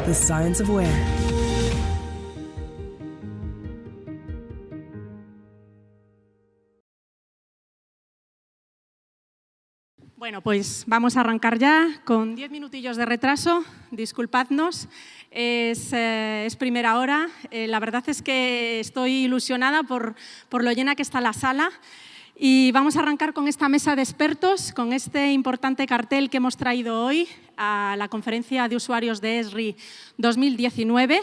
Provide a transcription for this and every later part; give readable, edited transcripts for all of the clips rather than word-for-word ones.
the science of wear. Bueno, pues vamos a arrancar ya con 10 minutillos de retraso. Disculpadnos, es primera hora. La verdad es que estoy ilusionada por lo llena que está la sala. Y vamos a arrancar con esta mesa de expertos, con este importante cartel que hemos traído hoy a la conferencia de usuarios de ESRI 2019.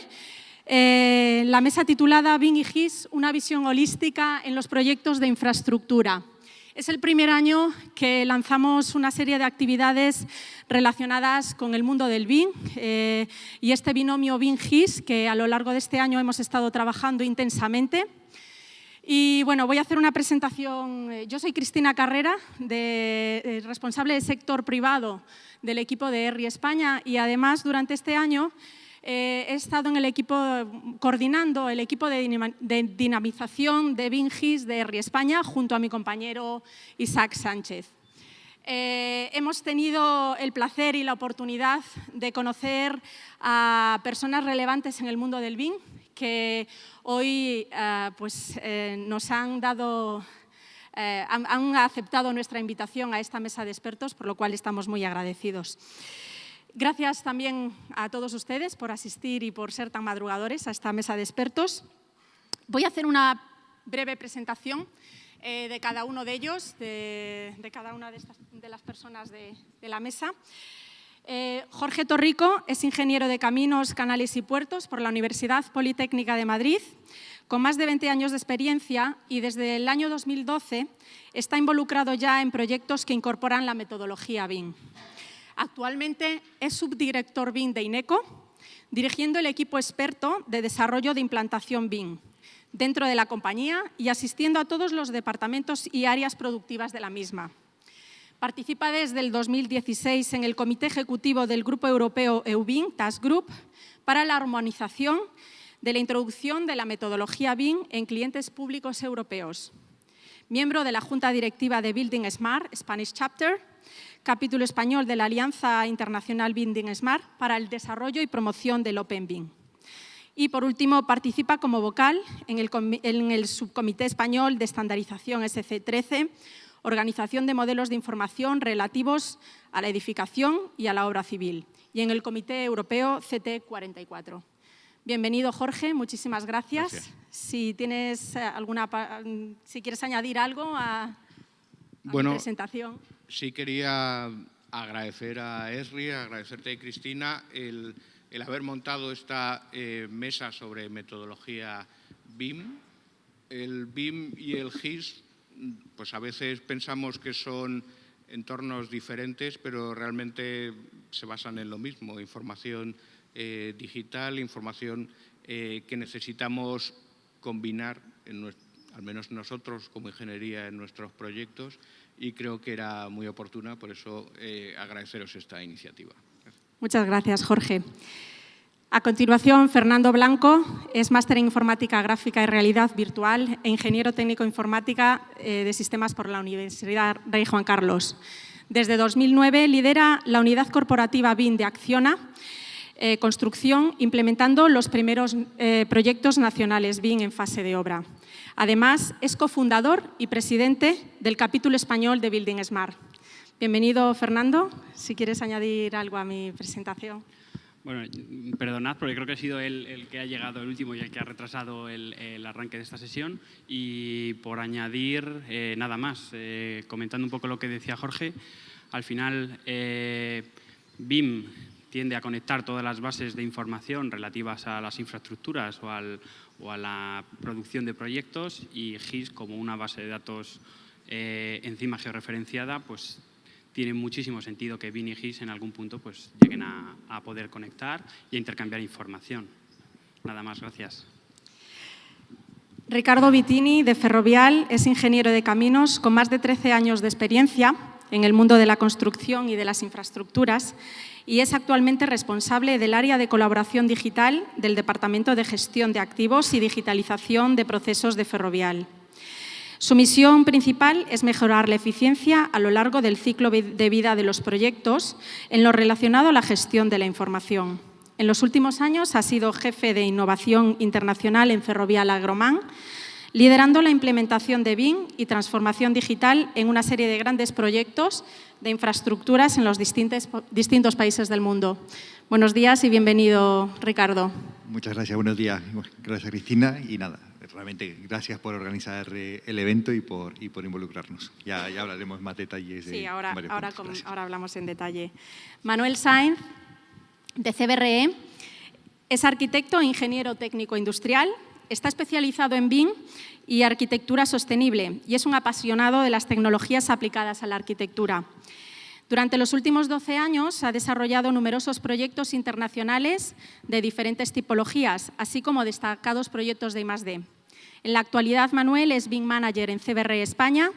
La mesa titulada BIM y GIS, una visión holística en los proyectos de infraestructura. Es el primer año que lanzamos una serie de actividades relacionadas con el mundo del BIM y este binomio BIM-GIS que a lo largo de este año hemos estado trabajando intensamente. Y bueno, voy a hacer una presentación. Yo soy Cristina Carrera, responsable del sector privado del equipo de ESRI España y además durante este año he estado en el equipo coordinando el equipo de dinamización de BIM-GIS de ESRI España junto a mi compañero Isaac Sánchez. Hemos tenido el placer y la oportunidad de conocer a personas relevantes en el mundo del BIM que hoy nos han aceptado nuestra invitación a esta mesa de expertos, por lo cual estamos muy agradecidos. Gracias también a todos ustedes por asistir y por ser tan madrugadores a esta mesa de expertos. Voy a hacer una breve presentación de cada uno de ellos, de cada una de las personas de la mesa. Jorge Torrico es ingeniero de Caminos, Canales y Puertos por la Universidad Politécnica de Madrid, con más de 20 años de experiencia y desde el año 2012 está involucrado ya en proyectos que incorporan la metodología BIM. Actualmente es subdirector BIM de INECO, dirigiendo el equipo experto de desarrollo de implantación BIM dentro de la compañía y asistiendo a todos los departamentos y áreas productivas de la misma. Participa desde el 2016 en el Comité Ejecutivo del Grupo Europeo EUBIM Task Group para la armonización de la introducción de la metodología BIM en clientes públicos europeos. Miembro de la Junta Directiva de Building Smart, Spanish Chapter, capítulo español de la Alianza Internacional Building Smart para el desarrollo y promoción del Open BIM. Y, por último, participa como vocal en el Subcomité Español de Estandarización SC13, Organización de Modelos de Información relativos a la edificación y a la obra civil, y en el Comité Europeo CT44. Bienvenido, Jorge, muchísimas gracias. Si tienes si quieres añadir algo a mi presentación. Sí quería agradecer a ESRI, agradecerte, Cristina, el haber montado esta mesa sobre metodología BIM. El BIM y el GIS, pues a veces pensamos que son entornos diferentes, pero realmente se basan en lo mismo, información digital, información que necesitamos combinar, al menos nosotros como ingeniería en nuestros proyectos, y creo que era muy oportuna, por eso agradeceros esta iniciativa. Gracias. Muchas gracias, Jorge. A continuación, Fernando Blanco es máster en Informática Gráfica y Realidad Virtual e ingeniero técnico informática de sistemas por la Universidad Rey Juan Carlos. Desde 2009 lidera la unidad corporativa BIM de Acciona Construcción, implementando los primeros proyectos nacionales BIM en fase de obra. Además, es cofundador y presidente del capítulo español de Building Smart. Bienvenido, Fernando. Si quieres añadir algo a mi presentación. Bueno, perdonad, porque creo que he sido el que ha llegado el último y el que ha retrasado el arranque de esta sesión. Y por añadir, nada más, comentando un poco lo que decía Jorge, al final BIM tiende a conectar todas las bases de información relativas a las infraestructuras o a la producción de proyectos, y GIS, como una base de datos encima georreferenciada, pues tiene muchísimo sentido que BIM y GIS en algún punto pues lleguen a poder conectar y a intercambiar información. Nada más, gracias. Ricardo Vitini, de Ferrovial, es ingeniero de caminos con más de 13 años de experiencia en el mundo de la construcción y de las infraestructuras y es actualmente responsable del área de colaboración digital del Departamento de Gestión de Activos y Digitalización de Procesos de Ferrovial. Su misión principal es mejorar la eficiencia a lo largo del ciclo de vida de los proyectos en lo relacionado a la gestión de la información. En los últimos años ha sido jefe de innovación internacional en Ferrovial Agromán, liderando la implementación de BIM y transformación digital en una serie de grandes proyectos de infraestructuras en los distintos países del mundo. Buenos días y bienvenido, Ricardo. Muchas gracias, buenos días. Gracias, Cristina. Y nada, realmente gracias por organizar el evento y por involucrarnos. Ya hablaremos más detalles. Sí, ahora hablamos en detalle. Manuel Sainz, de CBRE, es arquitecto e ingeniero técnico industrial. Está especializado en BIM y arquitectura sostenible y es un apasionado de las tecnologías aplicadas a la arquitectura. Durante los últimos 12 años ha desarrollado numerosos proyectos internacionales de diferentes tipologías, así como destacados proyectos de I+D. En la actualidad, Manuel es BIM Manager en CBRE España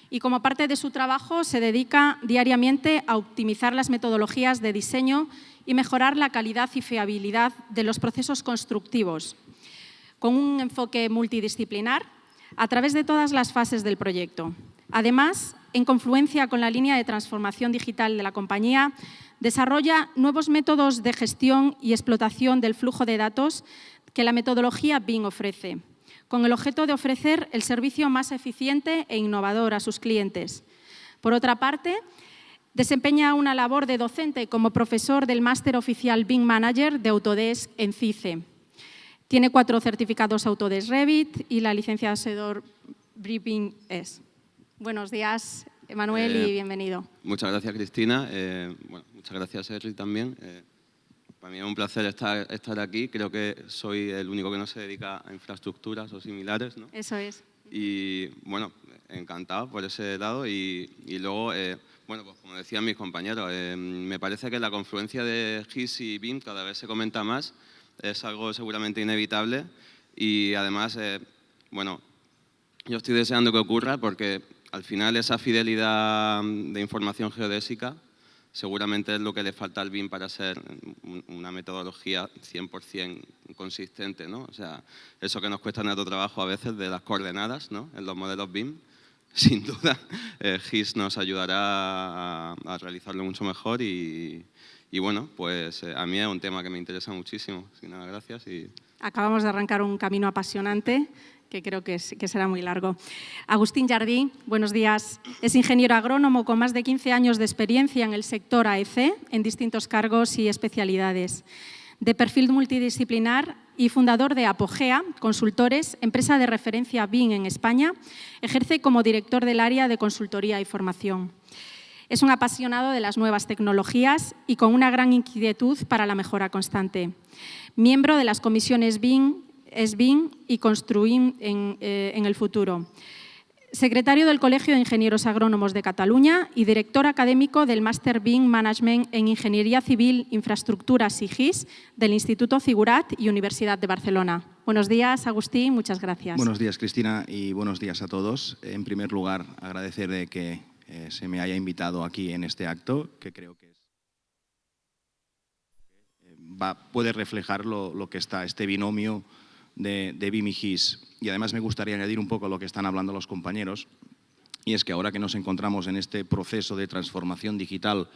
y como parte de su trabajo se dedica diariamente a optimizar las metodologías de diseño y mejorar la calidad y fiabilidad de los procesos constructivos, con un enfoque multidisciplinar a través de todas las fases del proyecto. Además, en confluencia con la línea de transformación digital de la compañía, desarrolla nuevos métodos de gestión y explotación del flujo de datos que la metodología BIM ofrece, con el objeto de ofrecer el servicio más eficiente e innovador a sus clientes. Por otra parte, desempeña una labor de docente como profesor del máster oficial BIM Manager de Autodesk en CICE. Tiene 4 certificados Autodesk Revit y la licencia de Asedor BIM S. Buenos días, Manuel, y bienvenido. Muchas gracias, Cristina. Muchas gracias, Esri, también. Para mí es un placer estar aquí. Creo que soy el único que no se dedica a infraestructuras o similares, ¿no? Eso es. Y, bueno, encantado por ese lado. Y luego, pues como decían mis compañeros, me parece que la confluencia de GIS y BIM cada vez se comenta más. Es algo seguramente inevitable y, además, yo estoy deseando que ocurra porque, al final, esa fidelidad de información geodésica seguramente es lo que le falta al BIM para ser una metodología 100% consistente, ¿no? O sea, eso que nos cuesta tanto trabajo a veces de las coordenadas, ¿no?, en los modelos BIM, sin duda, GIS nos ayudará a realizarlo mucho mejor y bueno, pues a mí es un tema que me interesa muchísimo. Así que nada, gracias. Acabamos de arrancar un camino apasionante que creo que será muy largo. Agustín Jardí, buenos días. Es ingeniero agrónomo con más de 15 años de experiencia en el sector AEC, en distintos cargos y especialidades. De perfil multidisciplinar y fundador de Apogea Consultores, empresa de referencia BIM en España, ejerce como director del área de consultoría y formación. Es un apasionado de las nuevas tecnologías y con una gran inquietud para la mejora constante. Miembro de las comisiones BIM, SBIM y Construim en el futuro. Secretario del Colegio de Ingenieros Agrónomos de Cataluña y director académico del Máster BIM Management en Ingeniería Civil, Infraestructuras y GIS del Instituto Figurat y Universidad de Barcelona. Buenos días, Agustín, muchas gracias. Buenos días, Cristina, y buenos días a todos. En primer lugar, agradecer de que se me haya invitado aquí en este acto, que creo que puede reflejar lo que está este binomio de BIM y GIS. Y además me gustaría añadir un poco lo que están hablando los compañeros, y es que ahora que nos encontramos en este proceso de transformación digital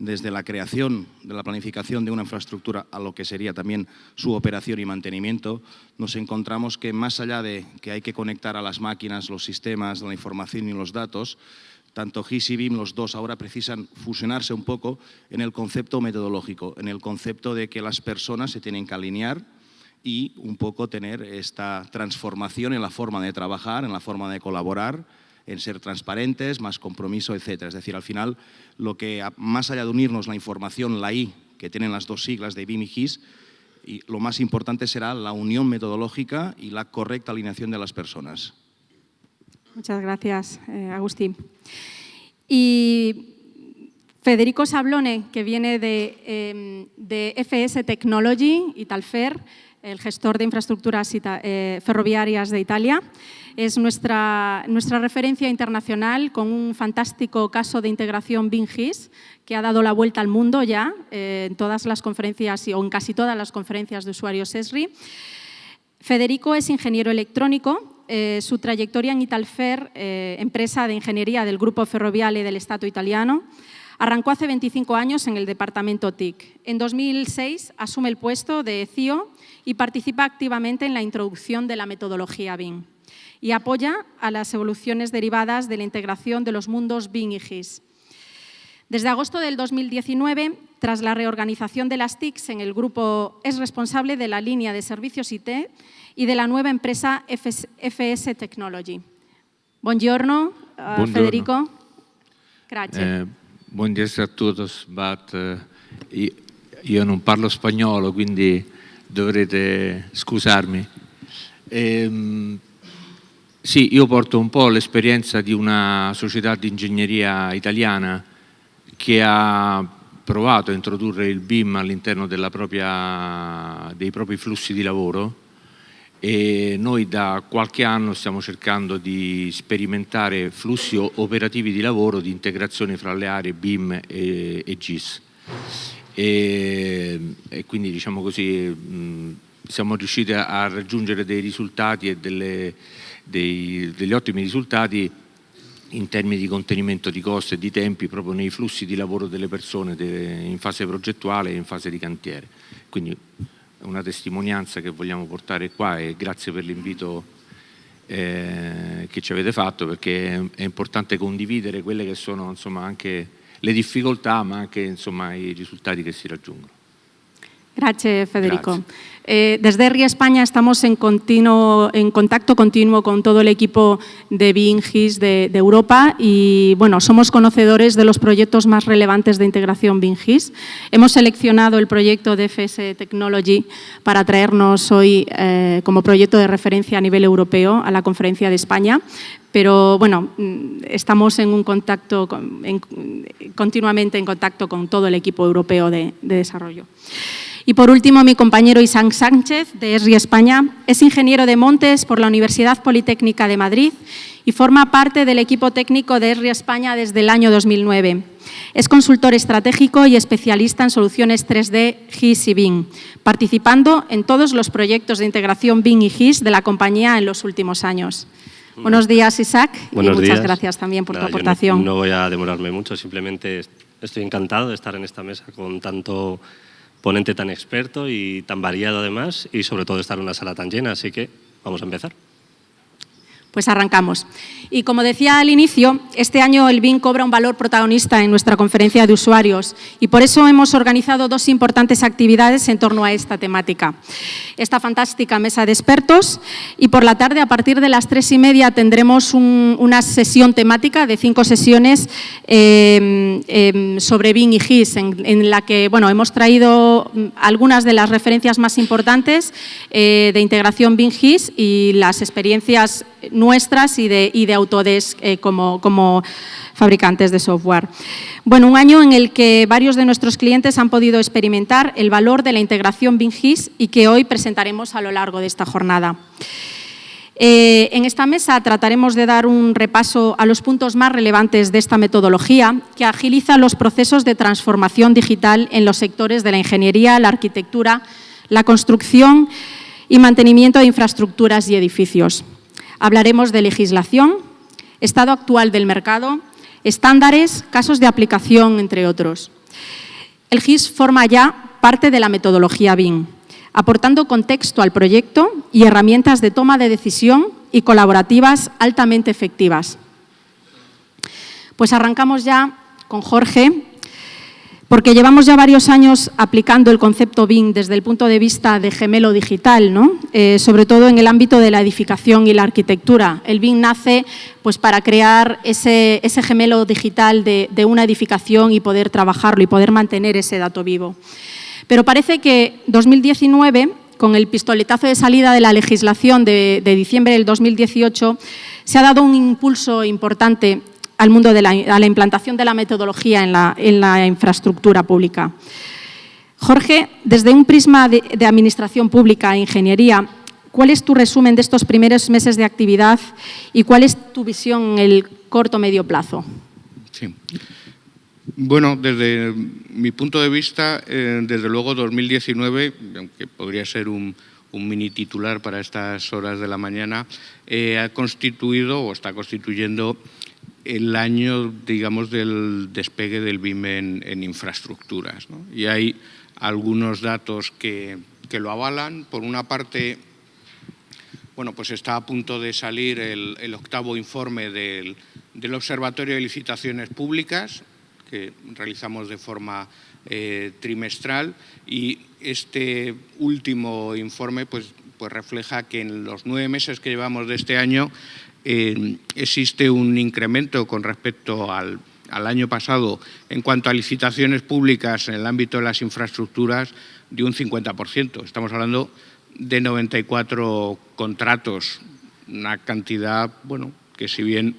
desde la creación de la planificación de una infraestructura a lo que sería también su operación y mantenimiento, nos encontramos que más allá de que hay que conectar a las máquinas, los sistemas, la información y los datos, tanto GIS y BIM, los dos ahora precisan fusionarse un poco en el concepto metodológico, en el concepto de que las personas se tienen que alinear y un poco tener esta transformación en la forma de trabajar, en la forma de colaborar, en ser transparentes, más compromiso, etcétera. Es decir, al final, lo que más allá de unirnos la información, la I, que tienen las dos siglas de BIM y GIS, y lo más importante será la unión metodológica y la correcta alineación de las personas. Muchas gracias, Agustín. Y Federico Sablone, que viene de FS Technology, Italfer, el gestor de infraestructuras ferroviarias de Italia. Es nuestra referencia internacional con un fantástico caso de integración BIM-GIS que ha dado la vuelta al mundo ya en todas las conferencias o en casi todas las conferencias de usuarios ESRI. Federico es ingeniero electrónico. Su trayectoria en Italfer, empresa de ingeniería del Grupo Ferroviale del Estado italiano, Arrancó hace 25 años en el departamento TIC. En 2006 asume el puesto de CIO y participa activamente en la introducción de la metodología BIM y apoya a las evoluciones derivadas de la integración de los mundos BIM y GIS. Desde agosto del 2019, tras la reorganización de las TICs en el grupo, es responsable de la línea de servicios IT y de la nueva empresa FS Technology. Buongiorno, Buongiorno. Federico. Grazie. Buongiorno a tutti, io non parlo spagnolo, quindi dovrete scusarmi. Sì, io porto un po' l'esperienza di una società di ingegneria italiana che ha provato a introdurre il BIM all'interno dei propri flussi di lavoro, e noi da qualche anno stiamo cercando di sperimentare flussi operativi di lavoro di integrazione fra le aree BIM e GIS. E quindi, diciamo così, siamo riusciti a raggiungere dei risultati e degli ottimi risultati in termini di contenimento di costi e di tempi proprio nei flussi di lavoro delle persone in fase progettuale e in fase di cantiere. Quindi è una testimonianza che vogliamo portare qua, e grazie per l'invito che ci avete fatto, perché è importante condividere quelle che sono, insomma, anche le difficoltà, ma anche, insomma, i risultati che si raggiungono. Grazie, Federico. Grazie. Desde ESRI España estamos en contacto continuo con todo el equipo de BIM GIS de Europa y, bueno, somos conocedores de los proyectos más relevantes de integración BIM GIS. Hemos seleccionado el proyecto de FS Technology para traernos hoy como proyecto de referencia a nivel europeo a la Conferencia de España. Pero, bueno, estamos en un contacto, continuamente en contacto con todo el equipo europeo de desarrollo. Y por último, mi compañero Isaac Sánchez, de ESRI España, es ingeniero de montes por la Universidad Politécnica de Madrid y forma parte del equipo técnico de ESRI España desde el año 2009. Es consultor estratégico y especialista en soluciones 3D, GIS y BIM, participando en todos los proyectos de integración BIM y GIS de la compañía en los últimos años. Buenos días, Isaac, Buenos y muchas días. gracias también por tu Yo aportación. no voy a demorarme mucho, simplemente estoy encantado de estar en esta mesa con tanto ponente tan experto y tan variado además, y sobre todo estar en una sala tan llena, así que vamos a empezar. Pues arrancamos. Y como decía al inicio, este año el BIM cobra un valor protagonista en nuestra conferencia de usuarios y por eso hemos organizado dos importantes actividades en torno a esta temática. Esta fantástica mesa de expertos, y por la tarde, a partir de las 3:30, tendremos una sesión temática de 5 sesiones sobre BIM y GIS, en la que, bueno, hemos traído algunas de las referencias más importantes de integración BIM-GIS y las experiencias nuestras y de Autodesk como fabricantes de software. Bueno, un año en el que varios de nuestros clientes han podido experimentar el valor de la integración BIM-GIS y que hoy presentaremos a lo largo de esta jornada. En esta mesa trataremos de dar un repaso a los puntos más relevantes de esta metodología que agiliza los procesos de transformación digital en los sectores de la ingeniería, la arquitectura, la construcción y mantenimiento de infraestructuras y edificios. Hablaremos de legislación, estado actual del mercado, estándares, casos de aplicación, entre otros. El GIS forma ya parte de la metodología BIM, aportando contexto al proyecto y herramientas de toma de decisión y colaborativas altamente efectivas. Pues arrancamos ya con Jorge, porque llevamos ya varios años aplicando el concepto BIM desde el punto de vista de gemelo digital, ¿no? Sobre todo en el ámbito de la edificación y la arquitectura. El BIM nace, pues, para crear ese gemelo digital de una edificación y poder trabajarlo y poder mantener ese dato vivo. Pero parece que 2019, con el pistoletazo de salida de la legislación de diciembre del 2018, se ha dado un impulso importante al mundo a la implantación de la metodología en la infraestructura pública. Jorge, desde un prisma de administración pública e ingeniería, ¿cuál es tu resumen de estos primeros meses de actividad y cuál es tu visión en el corto-medio plazo? Sí. Bueno, desde mi punto de vista, desde luego 2019, aunque podría ser un mini titular para estas horas de la mañana, ha constituido o está constituyendo el año, digamos, del despegue del BIM en infraestructuras, ¿no? Y hay algunos datos que lo avalan. Por una parte, bueno, pues está a punto de salir el 8º informe del Observatorio de Licitaciones Públicas, que realizamos de forma trimestral, y este último informe pues refleja que en los 9 meses que llevamos de este año existe un incremento con respecto al año pasado en cuanto a licitaciones públicas en el ámbito de las infraestructuras de un 50%. Estamos hablando de 94 contratos, una cantidad, bueno, que si bien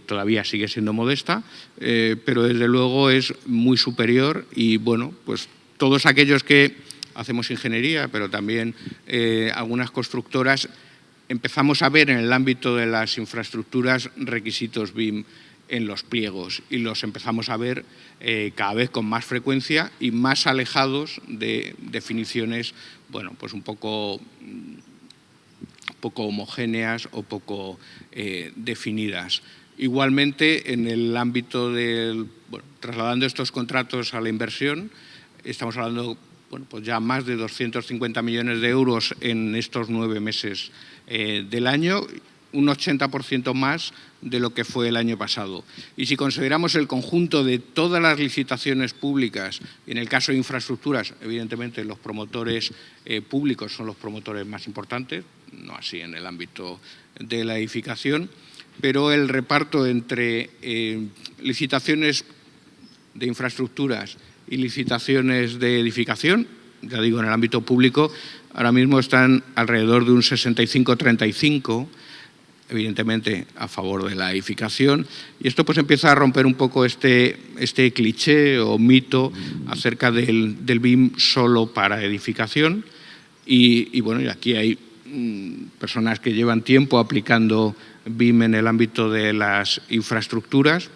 todavía sigue siendo modesta, pero desde luego es muy superior y, bueno, pues todos aquellos que hacemos ingeniería, pero también algunas constructoras, empezamos a ver en el ámbito de las infraestructuras requisitos BIM en los pliegos y los empezamos a ver cada vez con más frecuencia y más alejados de definiciones, bueno, pues un poco homogéneas o poco definidas. Igualmente, en el ámbito del, bueno, trasladando estos contratos a la inversión, estamos hablando, bueno, pues ya más de 250 millones de euros en estos 9 meses del año, un 80% más de lo que fue el año pasado. Y si consideramos el conjunto de todas las licitaciones públicas, en el caso de infraestructuras, evidentemente los promotores públicos son los promotores más importantes, no así en el ámbito de la edificación, pero el reparto entre licitaciones de infraestructuras y licitaciones de edificación, ya digo, en el ámbito público, ahora mismo están alrededor de un 65-35%, evidentemente a favor de la edificación, y esto pues empieza a romper un poco este cliché o mito acerca del BIM solo para edificación, y bueno, y aquí hay personas que llevan tiempo aplicando BIM en el ámbito de las infraestructuras.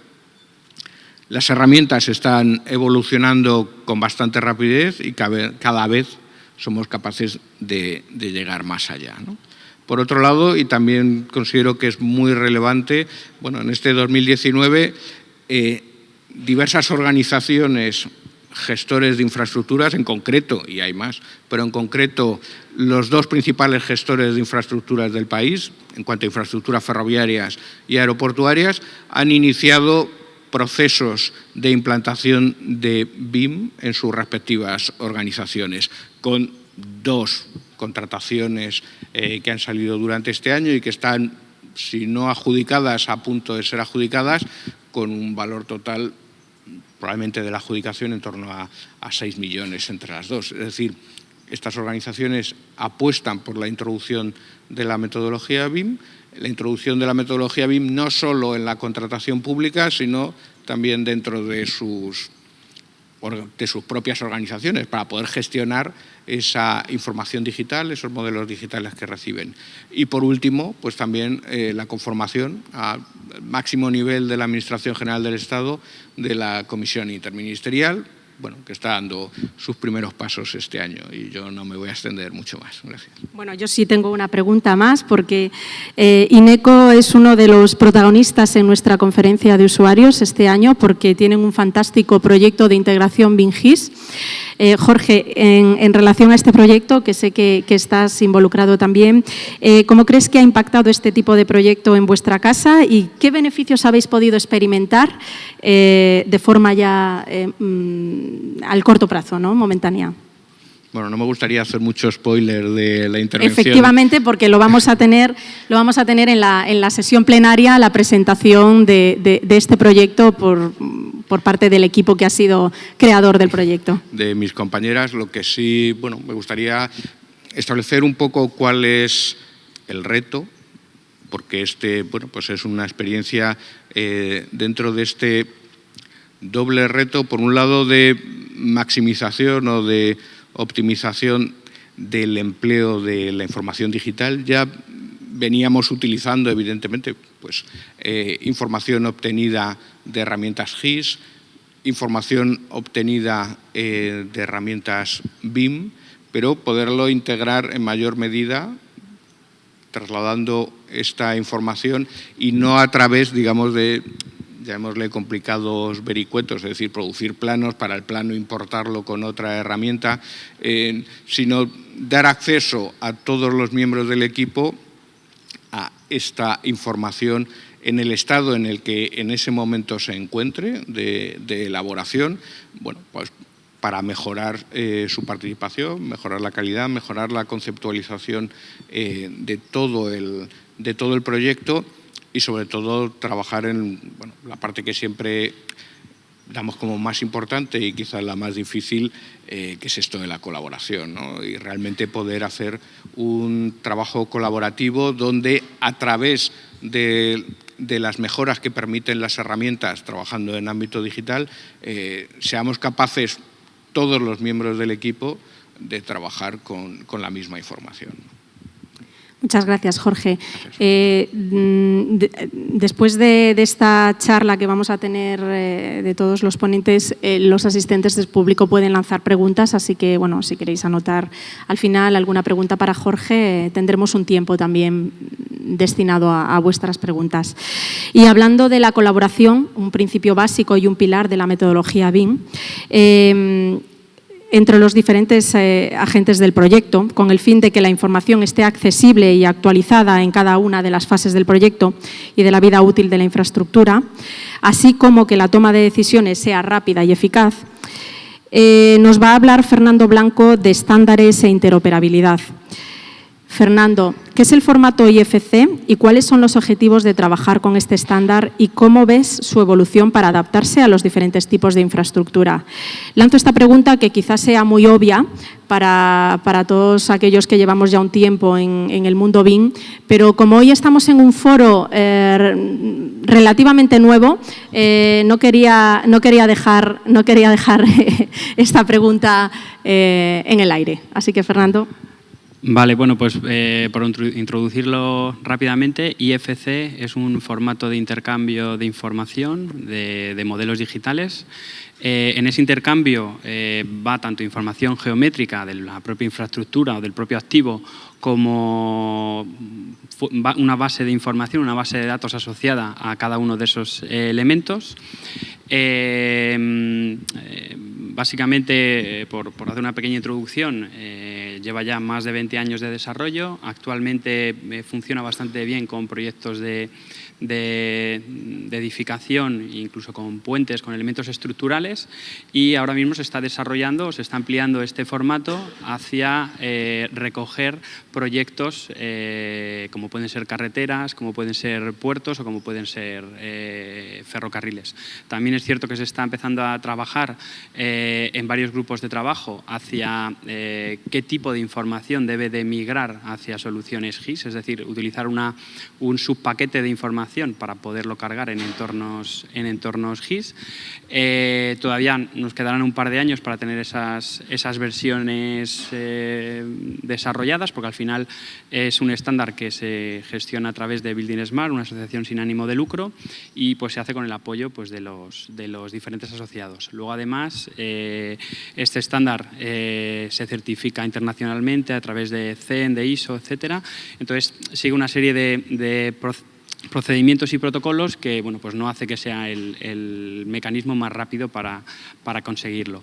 Las herramientas están evolucionando con bastante rapidez y cada vez somos capaces de llegar más allá, ¿no? Por otro lado, y también considero que es muy relevante, bueno, en este 2019 diversas organizaciones, gestores de infraestructuras en concreto, y hay más, pero en concreto los 2 principales gestores de infraestructuras del país, en cuanto a infraestructuras ferroviarias y aeroportuarias, han iniciado procesos de implantación de BIM en sus respectivas organizaciones, con 2 contrataciones que han salido durante este año y que están, si no adjudicadas, a punto de ser adjudicadas, con un valor total probablemente de la adjudicación en torno a 6 millones entre las 2. Es decir, estas organizaciones apuestan por la introducción de la metodología BIM, la introducción de la metodología BIM no solo en la contratación pública, sino también dentro de sus propias organizaciones para poder gestionar esa información digital, esos modelos digitales que reciben. Y por último, pues también la conformación al máximo nivel de la Administración General del Estado de la Comisión Interministerial, bueno, que está dando sus primeros pasos este año, y yo no me voy a extender mucho más. Gracias. Bueno, yo sí tengo una pregunta más, porque INECO es uno de los protagonistas en nuestra conferencia de usuarios este año, porque tienen un fantástico proyecto de integración BIM-GIS. Jorge, en relación a este proyecto, que sé que estás involucrado también, ¿cómo crees que ha impactado este tipo de proyecto en vuestra casa y qué beneficios habéis podido experimentar de forma ya al corto plazo, ¿no? Momentánea? Bueno, no me gustaría hacer mucho spoiler de la intervención. Efectivamente, porque lo vamos a tener en la sesión plenaria, la presentación de este proyecto por parte del equipo que ha sido creador del proyecto. De mis compañeras, lo que sí, bueno, me gustaría establecer un poco cuál es el reto, porque bueno, pues es una experiencia dentro de este doble reto, por un lado de maximización o de optimización del empleo de la información digital. Ya veníamos utilizando, evidentemente, pues, información obtenida de herramientas GIS, información obtenida de herramientas BIM, pero poderlo integrar en mayor medida trasladando esta información y no a través, digamos, de, llamémosle, complicados vericuetos, es decir, producir planos, para el plano importarlo con otra herramienta, sino dar acceso a todos los miembros del equipo a esta información en el estado en el que en ese momento se encuentre de elaboración, bueno, pues para mejorar su participación, mejorar la calidad, mejorar la conceptualización de todo el proyecto y sobre todo trabajar en la parte que siempre damos como más importante y quizás la más difícil, que es esto de la colaboración, ¿no? Y realmente poder hacer un trabajo colaborativo donde a través de las mejoras que permiten las herramientas trabajando en ámbito digital, seamos capaces todos los miembros del equipo de trabajar con la misma información. Muchas gracias, Jorge. Después de esta charla que vamos a tener de todos los ponentes, los asistentes del público pueden lanzar preguntas, así que, bueno, si queréis anotar al final alguna pregunta para Jorge, tendremos un tiempo también destinado a vuestras preguntas. Y hablando de la colaboración, un principio básico y un pilar de la metodología BIM, entre los diferentes agentes del proyecto, con el fin de que la información esté accesible y actualizada en cada una de las fases del proyecto y de la vida útil de la infraestructura, así como que la toma de decisiones sea rápida y eficaz, nos va a hablar Fernando Blanco de estándares e interoperabilidad. Fernando, ¿qué es el formato IFC y cuáles son los objetivos de trabajar con este estándar y cómo ves su evolución para adaptarse a los diferentes tipos de infraestructura? Lanzo esta pregunta que quizás sea muy obvia para todos aquellos que llevamos ya un tiempo en el mundo BIM, pero como hoy estamos en un foro relativamente nuevo, no quería dejar esta pregunta en el aire. Así que, Fernando. Vale, bueno, pues por introducirlo rápidamente, IFC es un formato de intercambio de información de modelos digitales. En ese intercambio va tanto información geométrica de la propia infraestructura o del propio activo como una base de información, una base de datos asociada a cada uno de esos elementos. Básicamente, por hacer una pequeña introducción, lleva ya más de 20 años de desarrollo. Actualmente funciona bastante bien con proyectos de edificación, incluso con puentes, con elementos estructurales, y ahora mismo se está desarrollando, se está ampliando este formato hacia recoger proyectos como pueden ser carreteras, como pueden ser puertos o como pueden ser ferrocarriles. También es cierto que se está empezando a trabajar en varios grupos de trabajo hacia qué tipo de información debe de migrar hacia soluciones GIS, es decir, utilizar un subpaquete de información para poderlo cargar en entornos GIS. Todavía nos quedarán un par de años para tener esas versiones desarrolladas, porque al final es un estándar que se gestiona a través de Building Smart, una asociación sin ánimo de lucro, y pues se hace con el apoyo pues, de los diferentes asociados. Luego, además, este estándar se certifica internacionalmente a través de CEN, de ISO, etcétera. Entonces, sigue una serie de procedimientos y protocolos que bueno, pues no hace que sea el mecanismo más rápido para conseguirlo.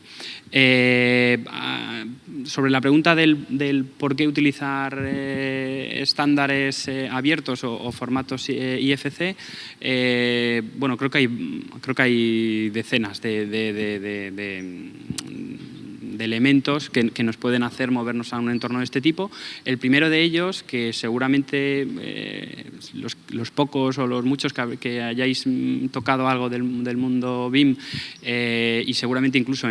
Sobre la pregunta del por qué utilizar estándares abiertos o formatos IFC, bueno, creo que hay decenas de elementos que nos pueden hacer movernos a un entorno de este tipo. El primero de ellos, que seguramente los pocos o los muchos que hayáis tocado algo del mundo BIM y seguramente incluso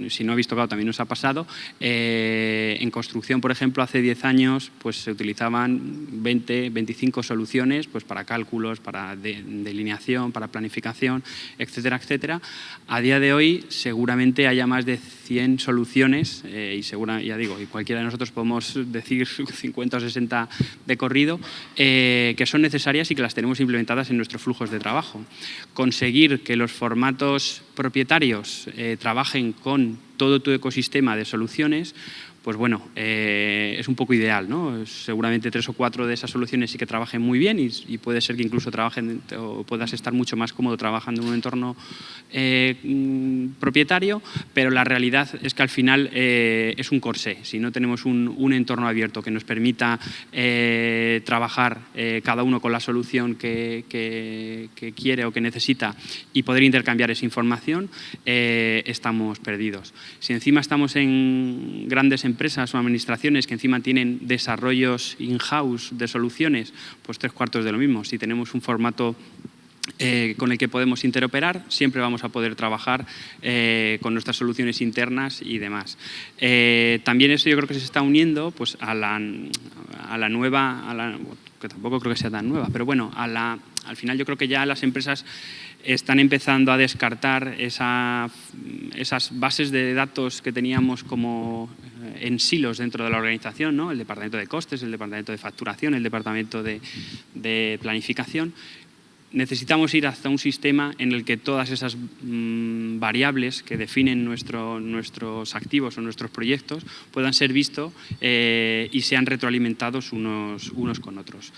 si no habéis tocado también os ha pasado, en construcción, por ejemplo, hace 10 años pues, se utilizaban 20, 25 soluciones pues, para cálculos, para delineación, para planificación, etcétera, etcétera. A día de hoy seguramente haya más de 100 soluciones y ya digo, y cualquiera de nosotros podemos decir 50 o 60 de corrido, que son necesarias y que las tenemos implementadas en nuestros flujos de trabajo. Conseguir que los formatos propietarios trabajen con todo tu ecosistema de soluciones, pues bueno, es un poco ideal, ¿no? Seguramente 3 o 4 de esas soluciones sí que trabajen muy bien y puede ser que incluso trabajen o puedas estar mucho más cómodo trabajando en un entorno propietario, pero la realidad es que al final es un corsé. Si no tenemos un entorno abierto que nos permita trabajar cada uno con la solución que quiere o que necesita y poder intercambiar esa información, estamos perdidos. Si encima estamos en grandes empresas o administraciones que encima tienen desarrollos in-house de soluciones, pues 3/4 de lo mismo. Si tenemos un formato con el que podemos interoperar, siempre vamos a poder trabajar con nuestras soluciones internas y demás. También eso yo creo que se está uniendo pues, a la nueva, que tampoco creo que sea tan nueva, pero bueno, al final yo creo que ya las empresas están empezando a descartar esas bases de datos que teníamos como en silos dentro de la organización, ¿no? El departamento de costes, el departamento de facturación, el departamento de planificación. Necesitamos ir hacia un sistema en el que todas esas variables que definen nuestros activos o nuestros proyectos puedan ser vistos y sean retroalimentados unos con otros.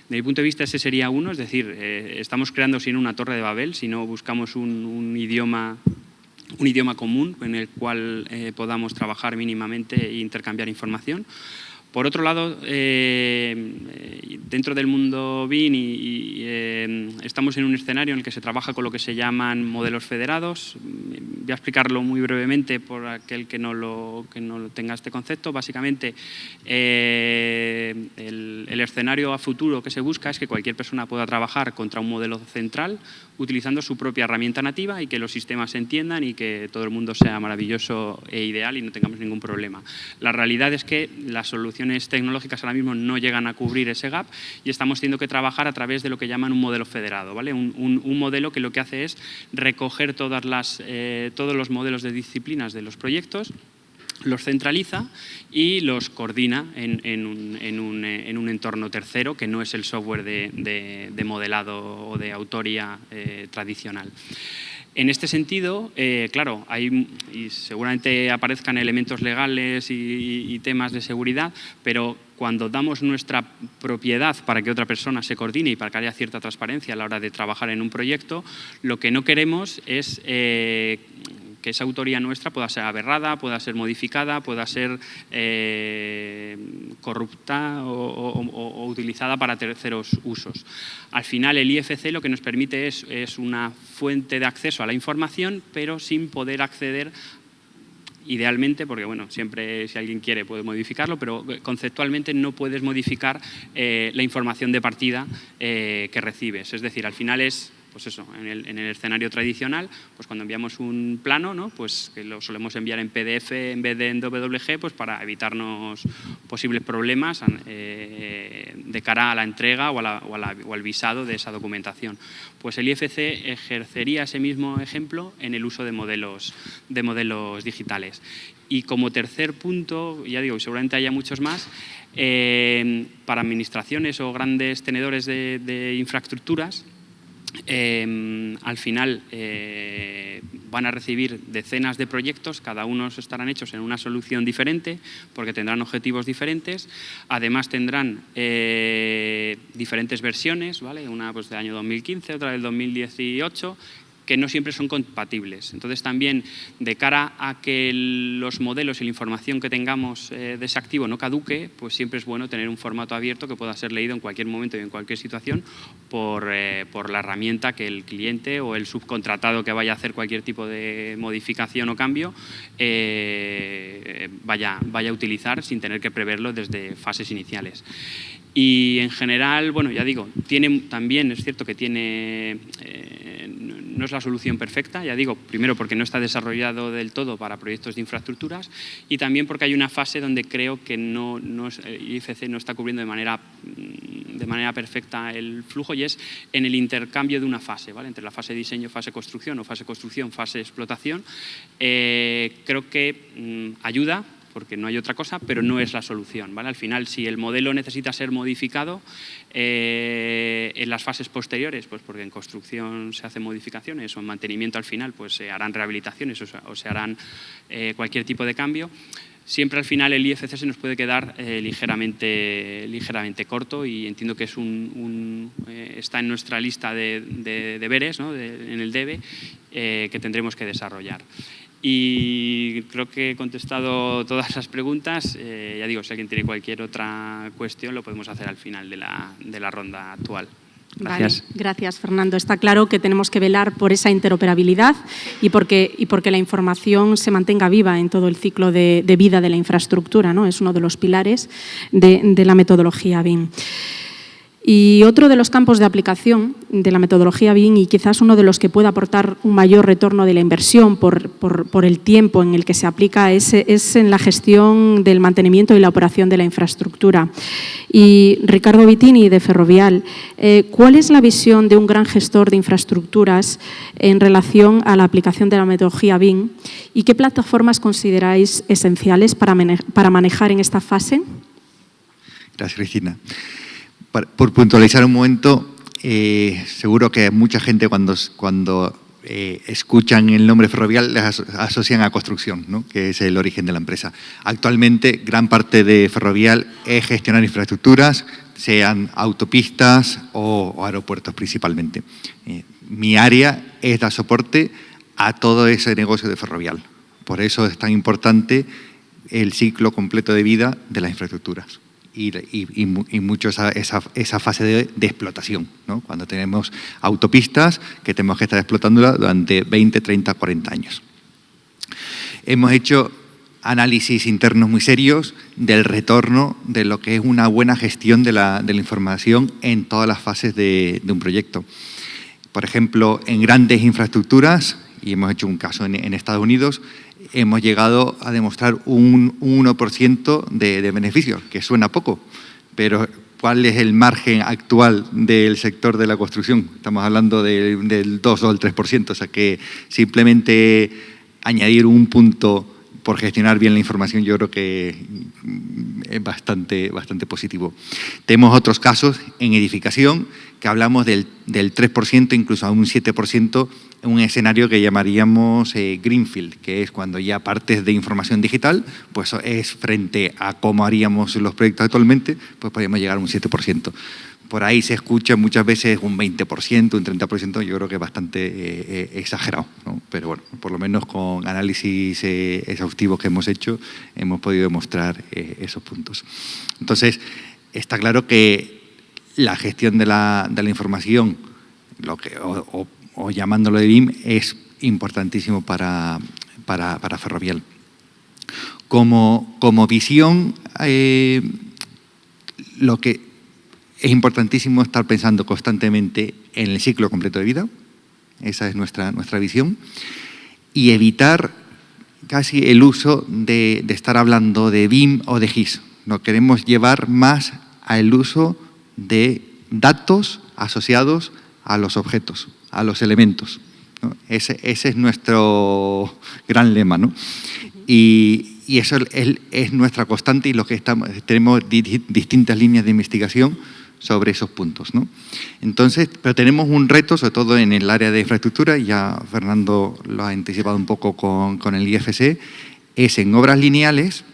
Desde mi punto de vista ese sería uno, es decir, estamos creando sin una torre de Babel, sino buscamos un idioma común en el cual podamos trabajar mínimamente e intercambiar información. Por otro lado, dentro del mundo BIM estamos en un escenario en el que se trabaja con lo que se llaman modelos federados. Voy a explicarlo muy brevemente por aquel que no tenga este concepto. Básicamente, el escenario a futuro que se busca es que cualquier persona pueda trabajar contra un modelo central utilizando su propia herramienta nativa y que los sistemas se entiendan y que todo el mundo sea maravilloso e ideal y no tengamos ningún problema. La realidad es que las soluciones tecnológicas ahora mismo no llegan a cubrir ese gap y estamos teniendo que trabajar a través de lo que llaman un modelo federado, ¿vale? Un modelo que lo que hace es recoger todos los modelos de disciplinas de los proyectos, los centraliza y los coordina en un entorno tercero que no es el software de modelado o de autoría tradicional. En este sentido, claro, y seguramente aparezcan elementos legales y temas de seguridad, pero cuando damos nuestra propiedad para que otra persona se coordine y para que haya cierta transparencia a la hora de trabajar en un proyecto, lo que no queremos es que esa autoría nuestra pueda ser aberrada, pueda ser modificada, pueda ser corrupta o utilizada para terceros usos. Al final, el IFC lo que nos permite es una fuente de acceso a la información, pero sin poder acceder idealmente, porque bueno, siempre si alguien quiere puede modificarlo, pero conceptualmente no puedes modificar la información de partida que recibes. Es decir, al final es pues eso, en el escenario tradicional, pues cuando enviamos un plano, ¿no? Pues que lo solemos enviar en PDF en vez de en WG, pues para evitarnos posibles problemas de cara a la entrega o al visado de esa documentación. Pues el IFC ejercería ese mismo ejemplo en el uso de modelos digitales. Y como tercer punto, ya digo, seguramente haya muchos más, para administraciones o grandes tenedores de infraestructuras, al final van a recibir decenas de proyectos, cada uno estarán hechos en una solución diferente porque tendrán objetivos diferentes, además tendrán diferentes versiones, ¿vale? Una pues, del año 2015, otra del 2018, que no siempre son compatibles. Entonces, también de cara a que los modelos y la información que tengamos de ese activo no caduque, pues siempre es bueno tener un formato abierto que pueda ser leído en cualquier momento y en cualquier situación por la herramienta que el cliente o el subcontratado que vaya a hacer cualquier tipo de modificación o cambio vaya a utilizar sin tener que preverlo desde fases iniciales. Y en general, bueno, ya digo, también es cierto que no es la solución perfecta, ya digo, primero porque no está desarrollado del todo para proyectos de infraestructuras y también porque hay una fase donde creo que el IFC no está cubriendo de manera perfecta el flujo y es en el intercambio de una fase, ¿vale? Entre la fase de diseño, fase construcción o fase construcción, fase explotación. Creo que ayuda, porque no hay otra cosa, pero no es la solución, ¿vale? Al final, si el modelo necesita ser modificado en las fases posteriores, pues porque en construcción se hacen modificaciones o en mantenimiento al final, pues se harán rehabilitaciones o se harán cualquier tipo de cambio, Siempre al final el IFC se nos puede quedar ligeramente corto, y entiendo que es está en nuestra lista de deberes, ¿no? En el DEBE, que tendremos que desarrollar. Y creo que he contestado todas las preguntas. Ya digo, si alguien tiene cualquier otra cuestión, lo podemos hacer al final de la ronda actual. Gracias. Vale, gracias, Fernando. Está claro que tenemos que velar por esa interoperabilidad y porque la información se mantenga viva en todo el ciclo de vida de la infraestructura, ¿no? Es uno de los pilares de la metodología BIM. Y otro de los campos de aplicación de la metodología BIM, y quizás uno de los que pueda aportar un mayor retorno de la inversión por el tiempo en el que se aplica, es en la gestión del mantenimiento y la operación de la infraestructura. Y Ricardo Vittini, de Ferrovial, ¿cuál es la visión de un gran gestor de infraestructuras en relación a la aplicación de la metodología BIM, y qué plataformas consideráis esenciales para manejar en esta fase? Gracias, Cristina. Por puntualizar un momento, seguro que mucha gente cuando escuchan el nombre Ferrovial les asocian a construcción, ¿no? Que es el origen de la empresa. Actualmente, gran parte de Ferrovial es gestionar infraestructuras, sean autopistas o aeropuertos principalmente. Mi área es dar soporte a todo ese negocio de Ferrovial. Por eso es tan importante el ciclo completo de vida de las infraestructuras. Y mucho esa fase de explotación, ¿no? Cuando tenemos autopistas que tenemos que estar explotándolas durante 20, 30, 40 años. Hemos hecho análisis internos muy serios del retorno de lo que es una buena gestión de la información en todas las fases de un proyecto. Por ejemplo, en grandes infraestructuras, y hemos hecho un caso en Estados Unidos, hemos llegado a demostrar un 1% de beneficios, que suena poco, pero ¿cuál es el margen actual del sector de la construcción? Estamos hablando del 2 o el 3%, o sea que simplemente añadir un punto por gestionar bien la información yo creo que es bastante positivo. Tenemos otros casos en edificación que hablamos del 3%, incluso a un 7%, en un escenario que llamaríamos Greenfield, que es cuando ya partes de información digital, pues es frente a cómo haríamos los proyectos actualmente, pues podríamos llegar a un 7%. Por ahí se escucha muchas veces un 20%, un 30%, yo creo que es bastante exagerado, ¿no? Pero bueno, por lo menos con análisis exhaustivos que hemos hecho, hemos podido demostrar esos puntos. Entonces, está claro que la gestión de la información, o llamándolo de BIM, es importantísimo para Ferrovial. Como visión, lo que es importantísimo estar pensando constantemente en el ciclo completo de vida, esa es nuestra visión, y evitar casi el uso de estar hablando de BIM o de GIS. Nos queremos llevar más al uso de datos asociados a los objetos, a los elementos, ¿no? Ese es nuestro gran lema, ¿no? Y eso es nuestra constante, y lo que tenemos distintas líneas de investigación sobre esos puntos, ¿no? Entonces, pero tenemos un reto, sobre todo en el área de infraestructura, ya Fernando lo ha anticipado un poco con el IFC, es en obras lineales,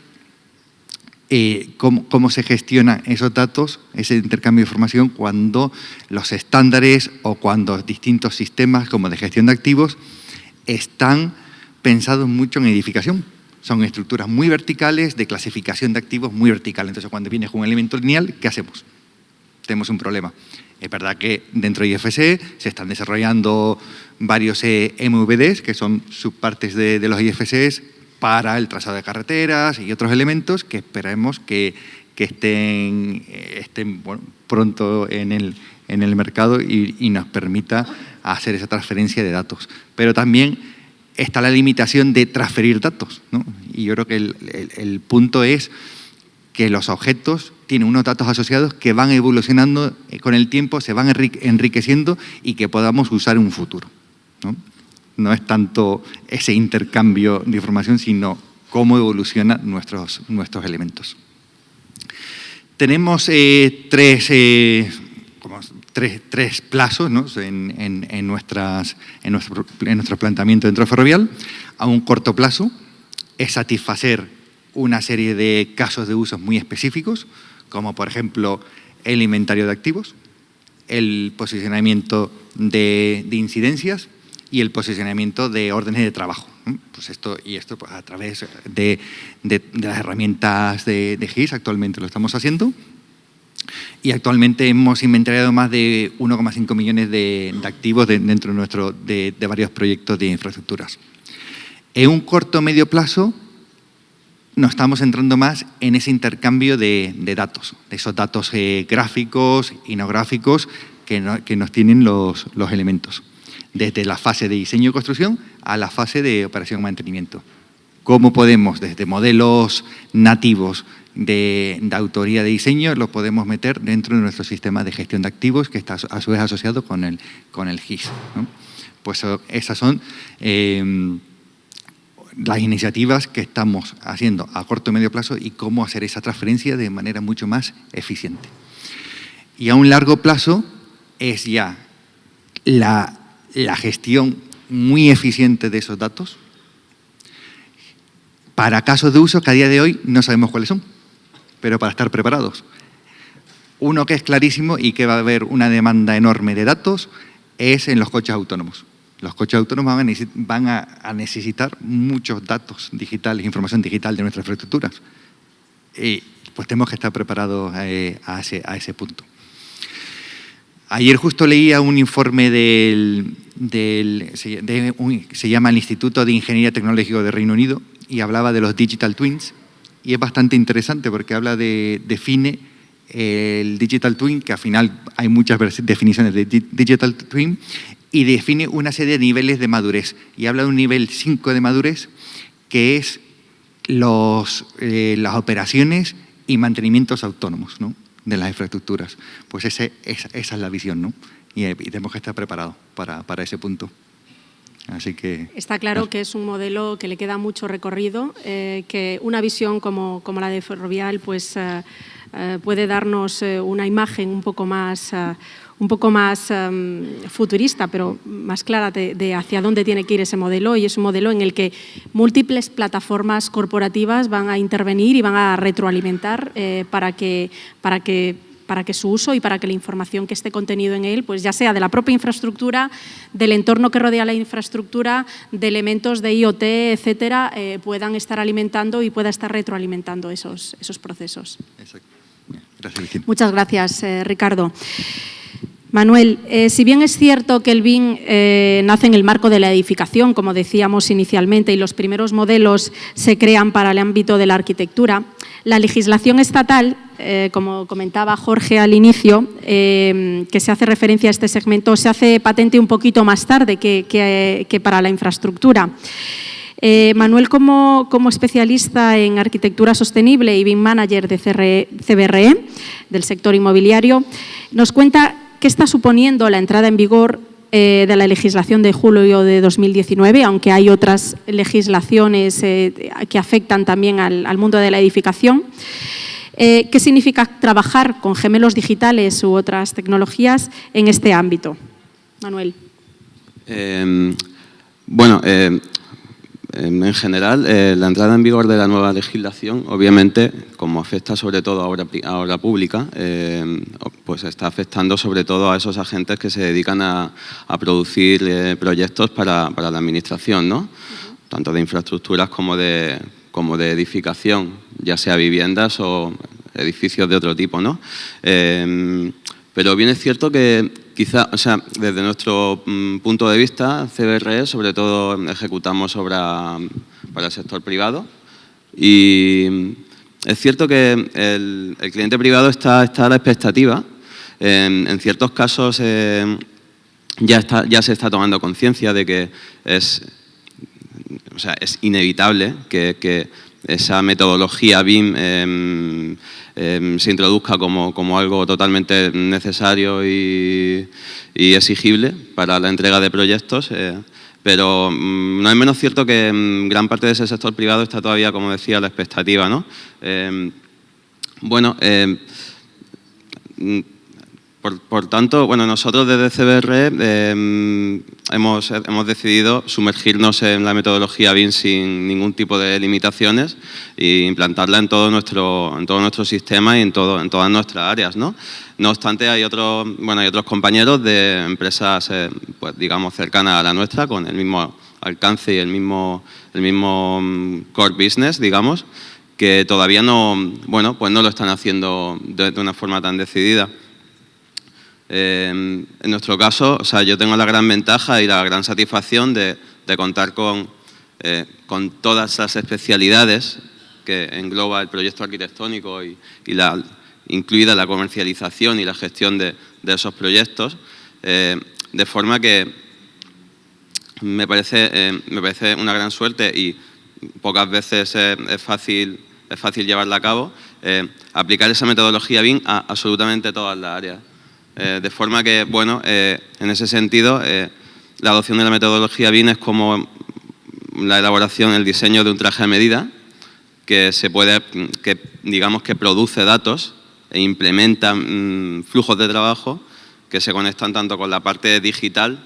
cómo se gestionan esos datos, ese intercambio de información, cuando los estándares o cuando distintos sistemas como de gestión de activos están pensados mucho en edificación. Son estructuras muy verticales, de clasificación de activos muy vertical. Entonces, cuando vienes con un elemento lineal, ¿qué hacemos? Tenemos un problema. Es verdad que dentro de IFC se están desarrollando varios MVDs, que son subpartes de los IFCs, para el trazado de carreteras y otros elementos que esperemos que estén bueno, pronto en el mercado y nos permita hacer esa transferencia de datos. Pero también está la limitación de transferir datos, ¿no? Y yo creo que el punto es que los objetos tienen unos datos asociados que van evolucionando con el tiempo, se van enriqueciendo y que podamos usar en un futuro, ¿no? No es tanto ese intercambio de información, sino cómo evolucionan nuestros elementos. Tenemos tres plazos, ¿no? en nuestro planteamiento dentro de Ferrovial. A un corto plazo es satisfacer una serie de casos de usos muy específicos, como por ejemplo el inventario de activos, el posicionamiento de incidencias y el posicionamiento de órdenes de trabajo. Pues esto pues, a través de las herramientas de GIS actualmente lo estamos haciendo. Y actualmente hemos inventariado más de 1,5 millones de activos dentro de varios proyectos de infraestructuras. En un corto o medio plazo nos estamos centrando más en ese intercambio de datos, de esos datos gráficos y no gráficos que nos tienen los elementos, desde la fase de diseño y construcción a la fase de operación y mantenimiento. ¿Cómo podemos, desde modelos nativos de autoría de diseño, los podemos meter dentro de nuestro sistema de gestión de activos que está a su vez asociado con el GIS, ¿no? Pues esas son las iniciativas que estamos haciendo a corto y medio plazo y cómo hacer esa transferencia de manera mucho más eficiente. Y a un largo plazo es ya la gestión muy eficiente de esos datos para casos de uso que a día de hoy no sabemos cuáles son, pero para estar preparados. Uno que es clarísimo y que va a haber una demanda enorme de datos es en los coches autónomos. Los coches autónomos van a necesitar muchos datos digitales, información digital de nuestras infraestructuras. Y pues tenemos que estar preparados a ese punto. Ayer justo leía un informe se llama el Instituto de Ingeniería Tecnológica de Reino Unido y hablaba de los Digital Twins y es bastante interesante porque define el Digital Twin, que al final hay muchas definiciones de Digital Twin, y define una serie de niveles de madurez. Y habla de un nivel 5 de madurez, que es las operaciones y mantenimientos autónomos, ¿no?, de las infraestructuras. Pues esa es la visión, ¿no? Y tenemos que estar preparados para ese punto. Así que está claro que es un modelo que le queda mucho recorrido, que una visión como la de Ferrovial pues, puede darnos una imagen un poco más futurista, pero más clara de hacia dónde tiene que ir ese modelo, y es un modelo en el que múltiples plataformas corporativas van a intervenir y van a retroalimentar para que su uso y para que la información que esté contenido en él, pues ya sea de la propia infraestructura, del entorno que rodea la infraestructura, de elementos de IoT, etcétera, puedan estar alimentando y pueda estar retroalimentando esos procesos. Exacto. Gracias. Muchas gracias, Ricardo. Manuel, si bien es cierto que el BIM nace en el marco de la edificación, como decíamos inicialmente, y los primeros modelos se crean para el ámbito de la arquitectura, la legislación estatal, como comentaba Jorge al inicio, que se hace referencia a este segmento, se hace patente un poquito más tarde que para la infraestructura. Manuel, como especialista en arquitectura sostenible y BIM manager de CBRE, del sector inmobiliario, nos cuenta qué está suponiendo la entrada en vigor de la legislación de julio de 2019, aunque hay otras legislaciones que afectan también al mundo de la edificación. ¿Qué significa trabajar con gemelos digitales u otras tecnologías en este ámbito? Manuel. En general, la entrada en vigor de la nueva legislación, obviamente, como afecta sobre todo a obra pública, pues está afectando sobre todo a esos agentes que se dedican a producir proyectos para la administración, ¿no? Tanto de infraestructuras como de edificación, ya sea viviendas o edificios de otro tipo, ¿no? Pero bien es cierto que quizá, desde nuestro punto de vista, CBRE sobre todo ejecutamos obra para el sector privado y es cierto que el cliente privado está a la expectativa. En ciertos casos ya se está tomando conciencia de que es inevitable que esa metodología BIM se introduzca como algo totalmente necesario y exigible para la entrega de proyectos, pero no es menos cierto que gran parte de ese sector privado está todavía, como decía, a la expectativa, ¿no? Por tanto, bueno, nosotros desde CBR hemos decidido sumergirnos en la metodología BIM sin ningún tipo de limitaciones e implantarla en todo nuestro sistema y en todas nuestras áreas, ¿no? No obstante, hay otros compañeros de empresas, pues digamos, cercanas a la nuestra, con el mismo alcance y el mismo core business, digamos, que todavía no lo están haciendo de una forma tan decidida. En nuestro caso, o sea, yo tengo la gran ventaja y la gran satisfacción de contar con todas las especialidades que engloba el proyecto arquitectónico incluida la comercialización y la gestión de esos proyectos, de forma que me parece una gran suerte y pocas veces es fácil llevarla a cabo, aplicar esa metodología BIM a absolutamente todas las áreas. De forma que, bueno, en ese sentido, la adopción de la metodología BIM es como la elaboración, el diseño de un traje a medida que digamos que produce datos e implementa flujos de trabajo que se conectan tanto con la parte digital,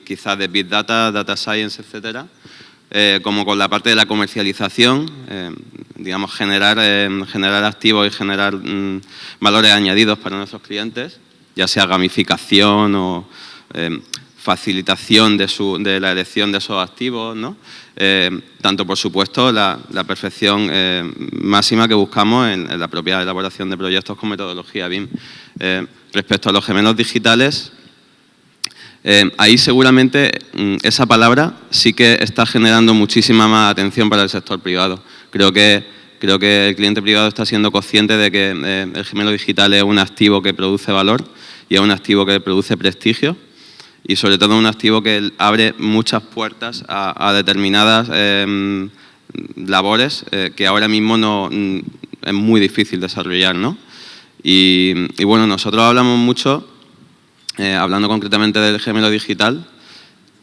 quizás de Big Data, Data Science, etcétera, como con la parte de la comercialización, digamos, generar activos y generar valores añadidos para nuestros clientes, ya sea gamificación o facilitación de la elección de esos activos, ¿no? Tanto, por supuesto, la perfección máxima que buscamos en la propia elaboración de proyectos con metodología BIM. Respecto a los gemelos digitales, ahí seguramente esa palabra sí que está generando muchísima más atención para el sector privado. Creo que el cliente privado está siendo consciente de que el gemelo digital es un activo que produce valor y es un activo que produce prestigio y sobre todo un activo que abre muchas puertas a determinadas labores que ahora mismo es muy difícil desarrollar, ¿no? Y bueno, nosotros hablamos mucho, hablando concretamente del gemelo digital,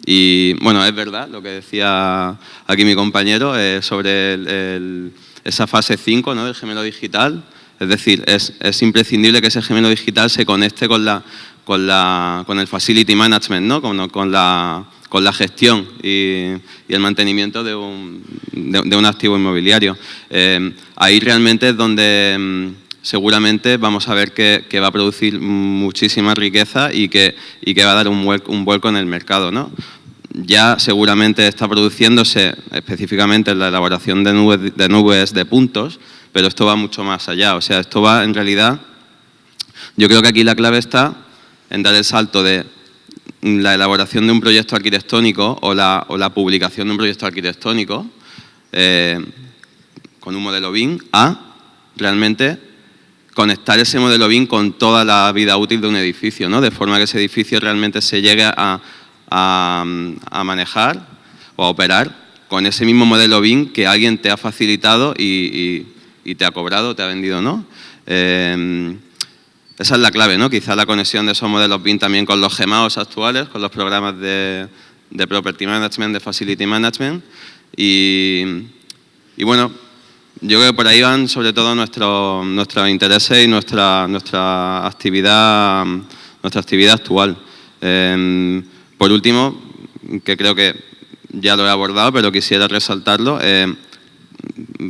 y bueno, es verdad lo que decía aquí mi compañero sobre esa fase 5, ¿no?, del gemelo digital. Es decir, es imprescindible que ese gemelo digital se conecte con el facility management, ¿no?, con la gestión y el mantenimiento de un activo inmobiliario. Ahí realmente es donde seguramente vamos a ver que va a producir muchísima riqueza y que va a dar un vuelco en el mercado, ¿no? Ya seguramente está produciéndose específicamente en la elaboración de nubes de puntos, pero esto va mucho más allá. O sea, esto va en realidad, yo creo que aquí la clave está en dar el salto de la elaboración de un proyecto arquitectónico o la publicación de un proyecto arquitectónico con un modelo BIM a realmente conectar ese modelo BIM con toda la vida útil de un edificio, ¿no? De forma que ese edificio realmente se llegue a manejar o a operar con ese mismo modelo BIM que alguien te ha facilitado y te ha cobrado, te ha vendido, ¿no? Esa es la clave, ¿no? Quizá la conexión de esos modelos BIM también con los GEMAOs actuales, con los programas de Property Management, de Facility Management. Y bueno, yo creo que por ahí van sobre todo nuestros intereses y nuestra actividad actual. Por último, que creo que ya lo he abordado, pero quisiera resaltarlo,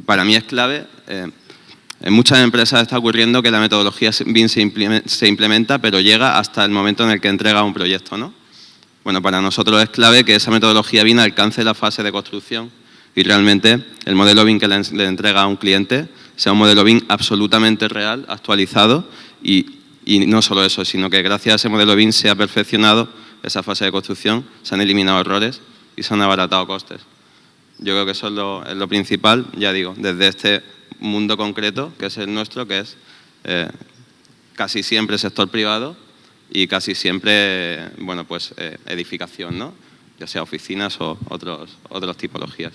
para mí es clave. En muchas empresas está ocurriendo que la metodología BIM se implementa, pero llega hasta el momento en el que entrega un proyecto, ¿no? Bueno, para nosotros es clave que esa metodología BIM alcance la fase de construcción y realmente el modelo BIM que le entrega a un cliente sea un modelo BIM absolutamente real, actualizado y no solo eso, sino que gracias a ese modelo BIM se ha perfeccionado esa fase de construcción, se han eliminado errores y se han abaratado costes. Yo creo que eso es lo principal, ya digo, desde este mundo concreto, que es el nuestro, que es casi siempre sector privado y casi siempre, bueno, pues edificación, ¿no?, ya sea oficinas o otras tipologías.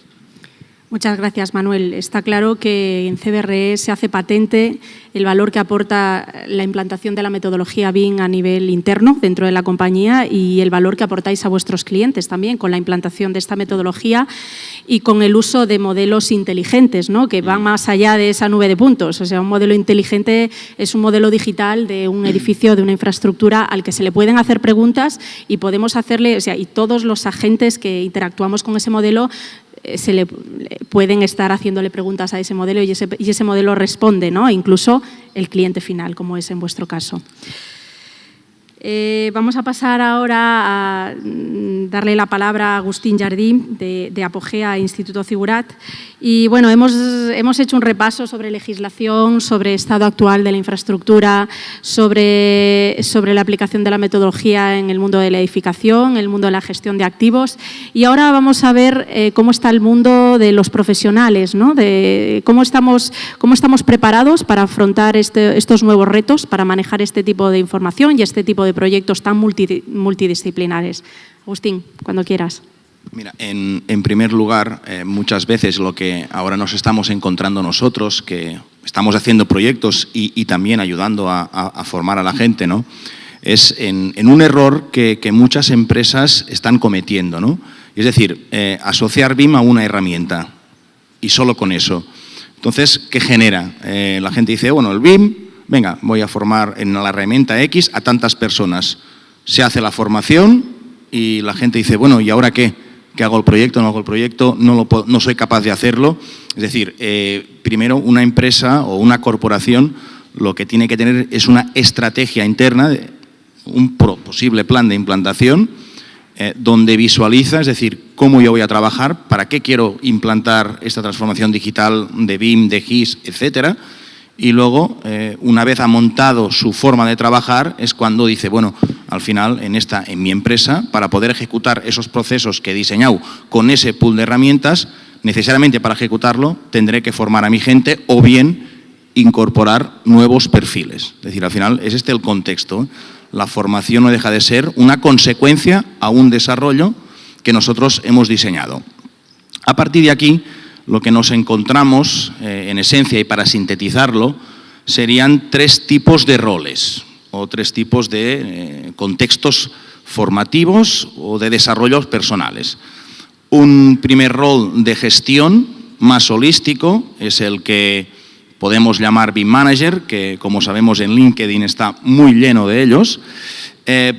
Muchas gracias, Manuel. Está claro que en CBRE se hace patente el valor que aporta la implantación de la metodología BIM a nivel interno dentro de la compañía y el valor que aportáis a vuestros clientes también con la implantación de esta metodología y con el uso de modelos inteligentes, ¿no?, que van más allá de esa nube de puntos. O sea, un modelo inteligente es un modelo digital de un edificio, de una infraestructura al que se le pueden hacer preguntas y podemos hacerle, o sea, y todos los agentes que interactuamos con ese modelo se le pueden estar haciéndole preguntas a ese modelo y ese modelo responde, ¿no? Incluso el cliente final, como es en vuestro caso. Vamos a pasar ahora a darle la palabra a Agustín Jardí, de Apogea Instituto Figurat. Y bueno, hemos hecho un repaso sobre legislación, sobre estado actual de la infraestructura, sobre la aplicación de la metodología en el mundo de la edificación, el mundo de la gestión de activos. Y ahora vamos a ver cómo está el mundo de los profesionales, ¿no?, de cómo estamos preparados para afrontar estos nuevos retos, para manejar este tipo de información y este tipo de proyectos tan multidisciplinares. Agustín, cuando quieras. Mira, en primer lugar, muchas veces lo que ahora nos estamos encontrando nosotros, que estamos haciendo proyectos y también ayudando a formar a la gente, ¿no?, es en un error que muchas empresas están cometiendo, ¿no? Es decir, asociar BIM a una herramienta y solo con eso. Entonces, ¿qué genera? La gente dice, bueno, el BIM, venga, voy a formar en la herramienta X a tantas personas. Se hace la formación y la gente dice, bueno, ¿y ahora qué? ¿Qué hago el proyecto? ¿No hago el proyecto? No soy capaz de hacerlo. Es decir, primero una empresa o una corporación lo que tiene que tener es una estrategia interna, un posible plan de implantación donde visualiza, es decir, cómo yo voy a trabajar, para qué quiero implantar esta transformación digital de BIM, de GIS, etcétera. Y luego, una vez ha montado su forma de trabajar, es cuando dice, bueno, al final, en mi empresa, para poder ejecutar esos procesos que he diseñado con ese pool de herramientas, necesariamente para ejecutarlo tendré que formar a mi gente o bien incorporar nuevos perfiles. Es decir, al final es el contexto. La formación no deja de ser una consecuencia a un desarrollo que nosotros hemos diseñado. A partir de aquí, lo que nos encontramos, en esencia y para sintetizarlo, serían tres tipos de roles o tres tipos de contextos formativos o de desarrollos personales. Un primer rol de gestión más holístico es el que podemos llamar BIM Manager, que como sabemos en LinkedIn está muy lleno de ellos.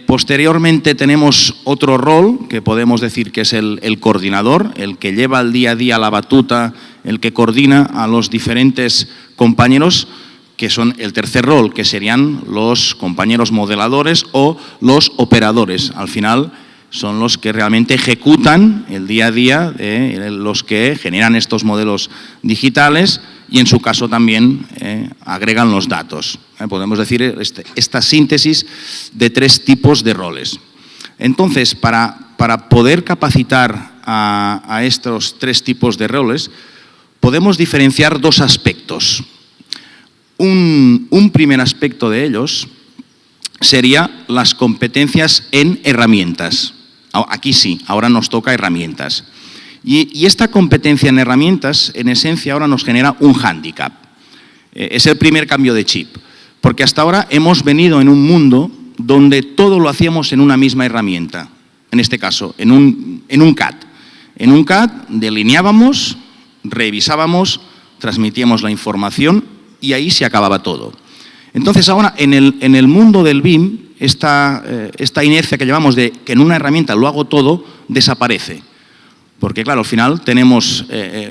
Posteriormente tenemos otro rol que podemos decir que es el coordinador, el que lleva el día a día la batuta, el que coordina a los diferentes compañeros, que son el tercer rol, que serían los compañeros modeladores o los operadores. Al final son los que realmente ejecutan el día a día, los que generan estos modelos digitales y en su caso también agregan los datos. Podemos decir esta síntesis de tres tipos de roles. Entonces, para poder capacitar a estos tres tipos de roles, podemos diferenciar dos aspectos. Un primer aspecto de ellos sería las competencias en herramientas. Aquí sí, ahora nos toca herramientas. Y esta competencia en herramientas, en esencia, ahora nos genera un hándicap. Es el primer cambio de chip, porque hasta ahora hemos venido en un mundo donde todo lo hacíamos en una misma herramienta, en este caso, en un CAD. En un CAD delineábamos, revisábamos, transmitíamos la información y ahí se acababa todo. Entonces ahora en el mundo del BIM, esta inercia que llevamos de que en una herramienta lo hago todo, desaparece. Porque claro, al final tenemos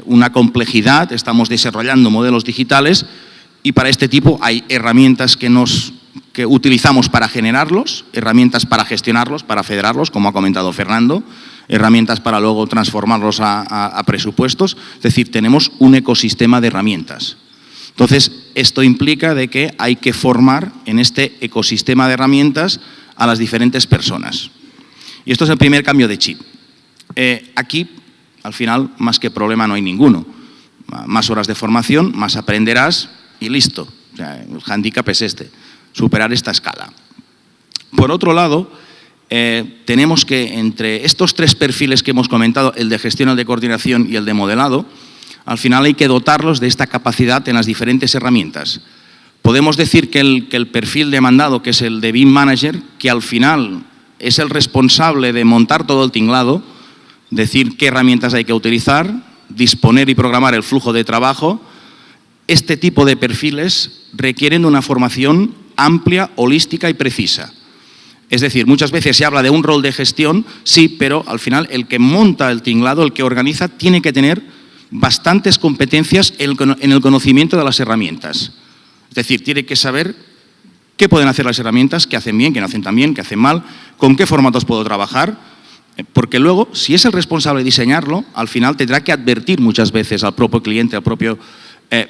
una complejidad, estamos desarrollando modelos digitales y para este tipo hay herramientas que utilizamos para generarlos, herramientas para gestionarlos, para federarlos, como ha comentado Fernando, herramientas para luego transformarlos a presupuestos. Es decir, tenemos un ecosistema de herramientas. Entonces, esto implica de que hay que formar en este ecosistema de herramientas a las diferentes personas. Y esto es el primer cambio de chip. Aquí, al final, más que problema no hay ninguno. Más horas de formación, más aprenderás y listo. O sea, el hándicap es superar esta escala. Por otro lado, tenemos que entre estos tres perfiles que hemos comentado, el de gestión, el de coordinación y el de modelado, al final hay que dotarlos de esta capacidad en las diferentes herramientas. Podemos decir que el perfil demandado, que es el de BIM Manager, que al final es el responsable de montar todo el tinglado, decir qué herramientas hay que utilizar, disponer y programar el flujo de trabajo. Este tipo de perfiles requieren de una formación amplia, holística y precisa. Es decir, muchas veces se habla de un rol de gestión, sí, pero al final el que monta el tinglado, el que organiza, tiene que tener bastantes competencias en el conocimiento de las herramientas. Es decir, tiene que saber qué pueden hacer las herramientas, qué hacen bien, qué no hacen tan bien, qué hacen mal, con qué formatos puedo trabajar, porque luego, si es el responsable de diseñarlo, al final tendrá que advertir muchas veces al propio cliente, al propio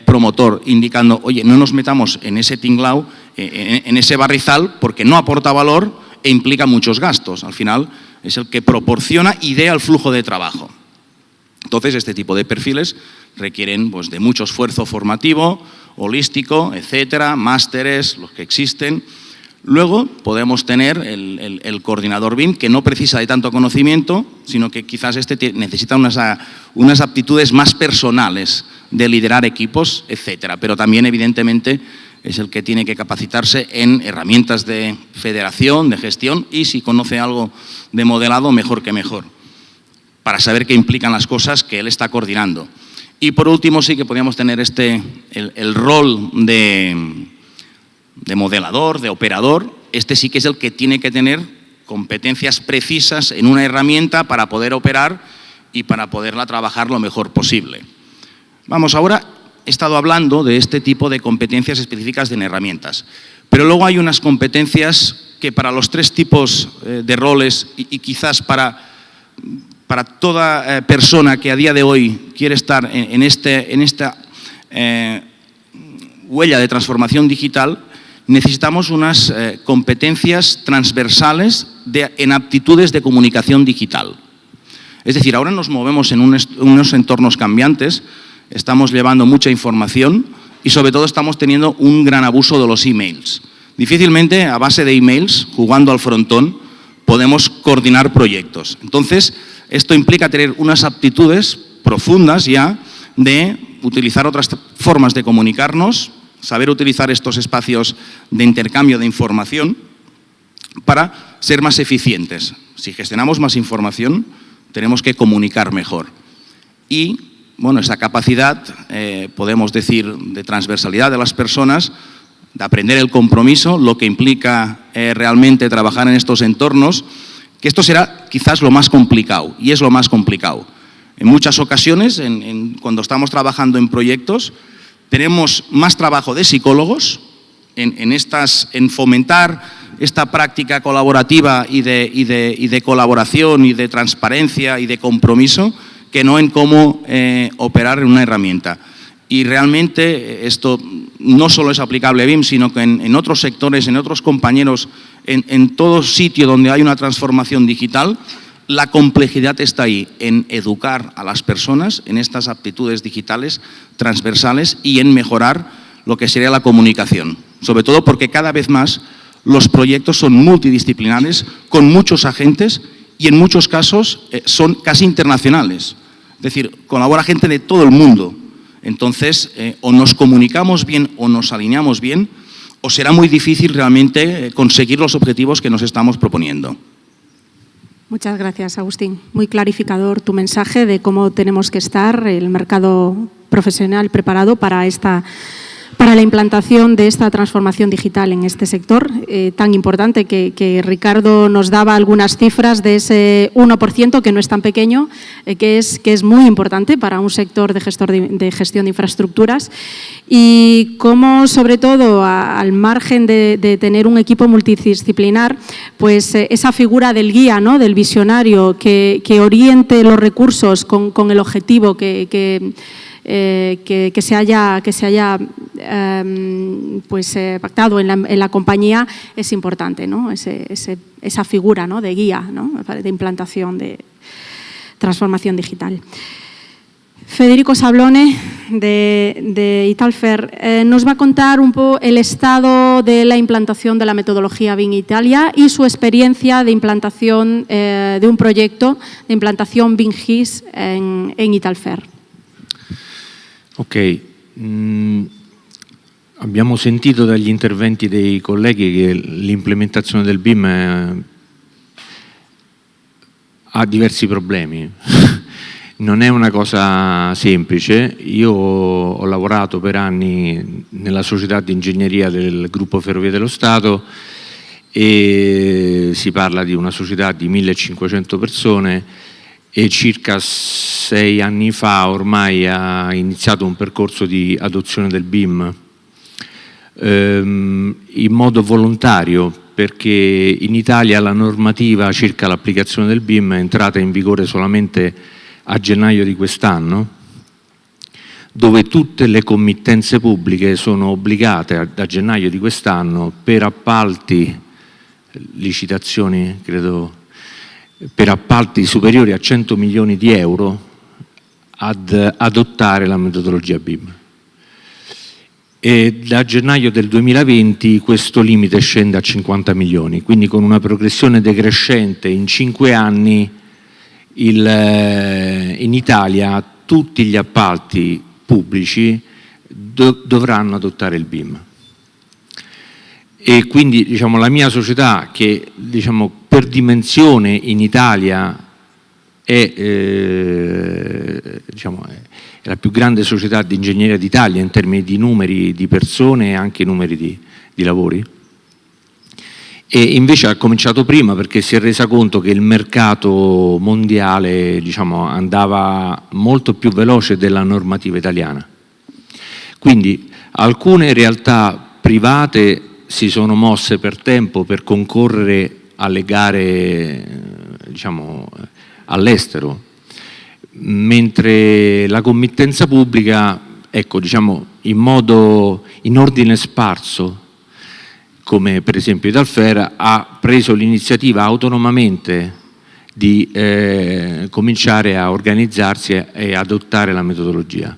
promotor, indicando, oye, no nos metamos en ese tinglao, en ese barrizal, porque no aporta valor e implica muchos gastos. Al final es el que proporciona y idea el flujo de trabajo. Entonces, este tipo de perfiles requieren pues, de mucho esfuerzo formativo, holístico, etcétera, másteres, los que existen. Luego podemos tener el coordinador BIM, que no precisa de tanto conocimiento, sino que quizás necesita unas aptitudes más personales de liderar equipos, etcétera. Pero también, evidentemente, es el que tiene que capacitarse en herramientas de federación, de gestión, y si conoce algo de modelado, mejor que mejor, para saber qué implican las cosas que él está coordinando. Y por último, sí que podríamos tener el rol de modelador, de operador. Este sí que es el que tiene que tener competencias precisas en una herramienta para poder operar y para poderla trabajar lo mejor posible. Vamos, ahora he estado hablando de este tipo de competencias específicas en herramientas, pero luego hay unas competencias que para los tres tipos de roles y quizás para toda persona que a día de hoy quiere estar en esta huella de transformación digital, necesitamos unas competencias transversales en aptitudes de comunicación digital. Es decir, ahora nos movemos en unos entornos cambiantes, estamos llevando mucha información y sobre todo estamos teniendo un gran abuso de los emails. Difícilmente a base de emails, jugando al frontón, podemos coordinar proyectos. Entonces, esto implica tener unas aptitudes profundas ya de utilizar otras formas de comunicarnos, saber utilizar estos espacios de intercambio de información para ser más eficientes. Si gestionamos más información, tenemos que comunicar mejor. Y, bueno, esa capacidad, podemos decir, de transversalidad de las personas, de aprender el compromiso, lo que implica realmente trabajar en estos entornos, que esto será quizás lo más complicado, y es lo más complicado. En muchas ocasiones, cuando estamos trabajando en proyectos, tenemos más trabajo de psicólogos en fomentar esta práctica colaborativa y de colaboración y de transparencia y de compromiso que no en cómo operar en una herramienta. Y realmente esto no solo es aplicable a BIM, sino que en otros sectores, en otros compañeros, en todo sitio donde hay una transformación digital, la complejidad está ahí, en educar a las personas en estas aptitudes digitales transversales y en mejorar lo que sería la comunicación. Sobre todo porque cada vez más los proyectos son multidisciplinares, con muchos agentes y en muchos casos son casi internacionales. Es decir, colabora gente de todo el mundo. Entonces, o nos comunicamos bien o nos alineamos bien, o será muy difícil realmente conseguir los objetivos que nos estamos proponiendo. Muchas gracias, Agustín. Muy clarificador tu mensaje de cómo tenemos que estar el mercado profesional preparado para la implantación de esta transformación digital en este sector tan importante que Ricardo nos daba algunas cifras de ese 1% que no es tan pequeño, que es muy importante para un sector de gestión de infraestructuras y cómo, sobre todo, al margen de tener un equipo multidisciplinar, pues esa figura del guía, ¿no?, del visionario que oriente los recursos con el objetivo que se haya pactado en la compañía es importante, ¿no? Esa figura, ¿no?, de guía, ¿no?, de implantación de transformación digital. Federico Sablone, de Italfer, nos va a contar un poco el estado de la implantación de la metodología BIM Italia y su experiencia de implantación de un proyecto de implantación BIM GIS en Italfer. Ok, abbiamo sentito dagli interventi dei colleghi che l'implementazione del BIM ha diversi problemi. Non è una cosa semplice. Io ho lavorato per anni nella società di ingegneria del gruppo Ferrovie dello Stato e si parla di una società di 1500 persone e circa 6 anni fa ormai ha iniziato un percorso di adozione del BIM in modo volontario, perché in Italia la normativa circa l'applicazione del BIM è entrata in vigore solamente a gennaio di quest'anno, dove tutte le committenze pubbliche sono obbligate da gennaio di quest'anno per appalti, licitazioni credo, per appalti superiori a 100 milioni di euro ad adottare la metodologia BIM. E da gennaio del 2020 questo limite scende a 50 milioni, quindi con una progressione decrescente in 5 anni in Italia tutti gli appalti pubblici dovranno adottare il BIM. E quindi diciamo, la mia società, che diciamo, per dimensione in Italia è la più grande società di ingegneria d'Italia in termini di numeri di persone e anche numeri di lavori, e invece ha cominciato prima perché si è resa conto che il mercato mondiale diciamo, andava molto più veloce della normativa italiana. Quindi alcune realtà private si sono mosse per tempo per concorrere alle gare diciamo, all'estero, mentre la committenza pubblica, ecco, diciamo, in ordine sparso, come per esempio Italfer, ha preso l'iniziativa autonomamente di cominciare a organizzarsi e adottare la metodologia,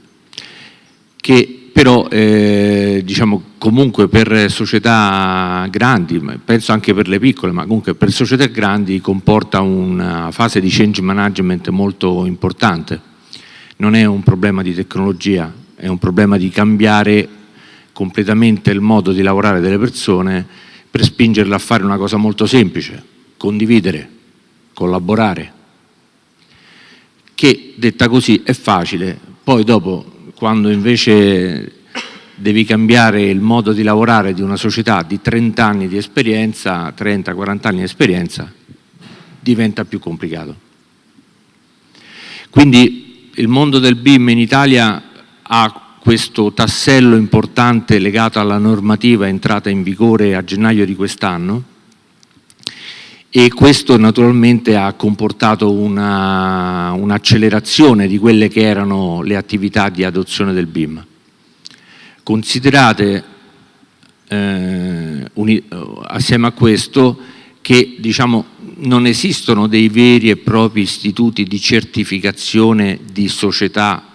che però diciamo, comunque per società grandi, penso anche per le piccole, ma comunque per società grandi comporta una fase di change management molto importante. Non è un problema di tecnologia, è un problema di cambiare completamente il modo di lavorare delle persone per spingerle a fare una cosa molto semplice: condividere, collaborare, che detta così è facile, poi dopo quando invece devi cambiare il modo di lavorare di una società di 30 anni di esperienza, 30-40 anni di esperienza, diventa più complicato. Quindi il mondo del BIM in Italia ha questo tassello importante legato alla normativa entrata in vigore a gennaio di quest'anno, e questo naturalmente ha comportato un'accelerazione di quelle che erano le attività di adozione del BIM. Considerate assieme a questo che diciamo, non esistono dei veri e propri istituti di certificazione di società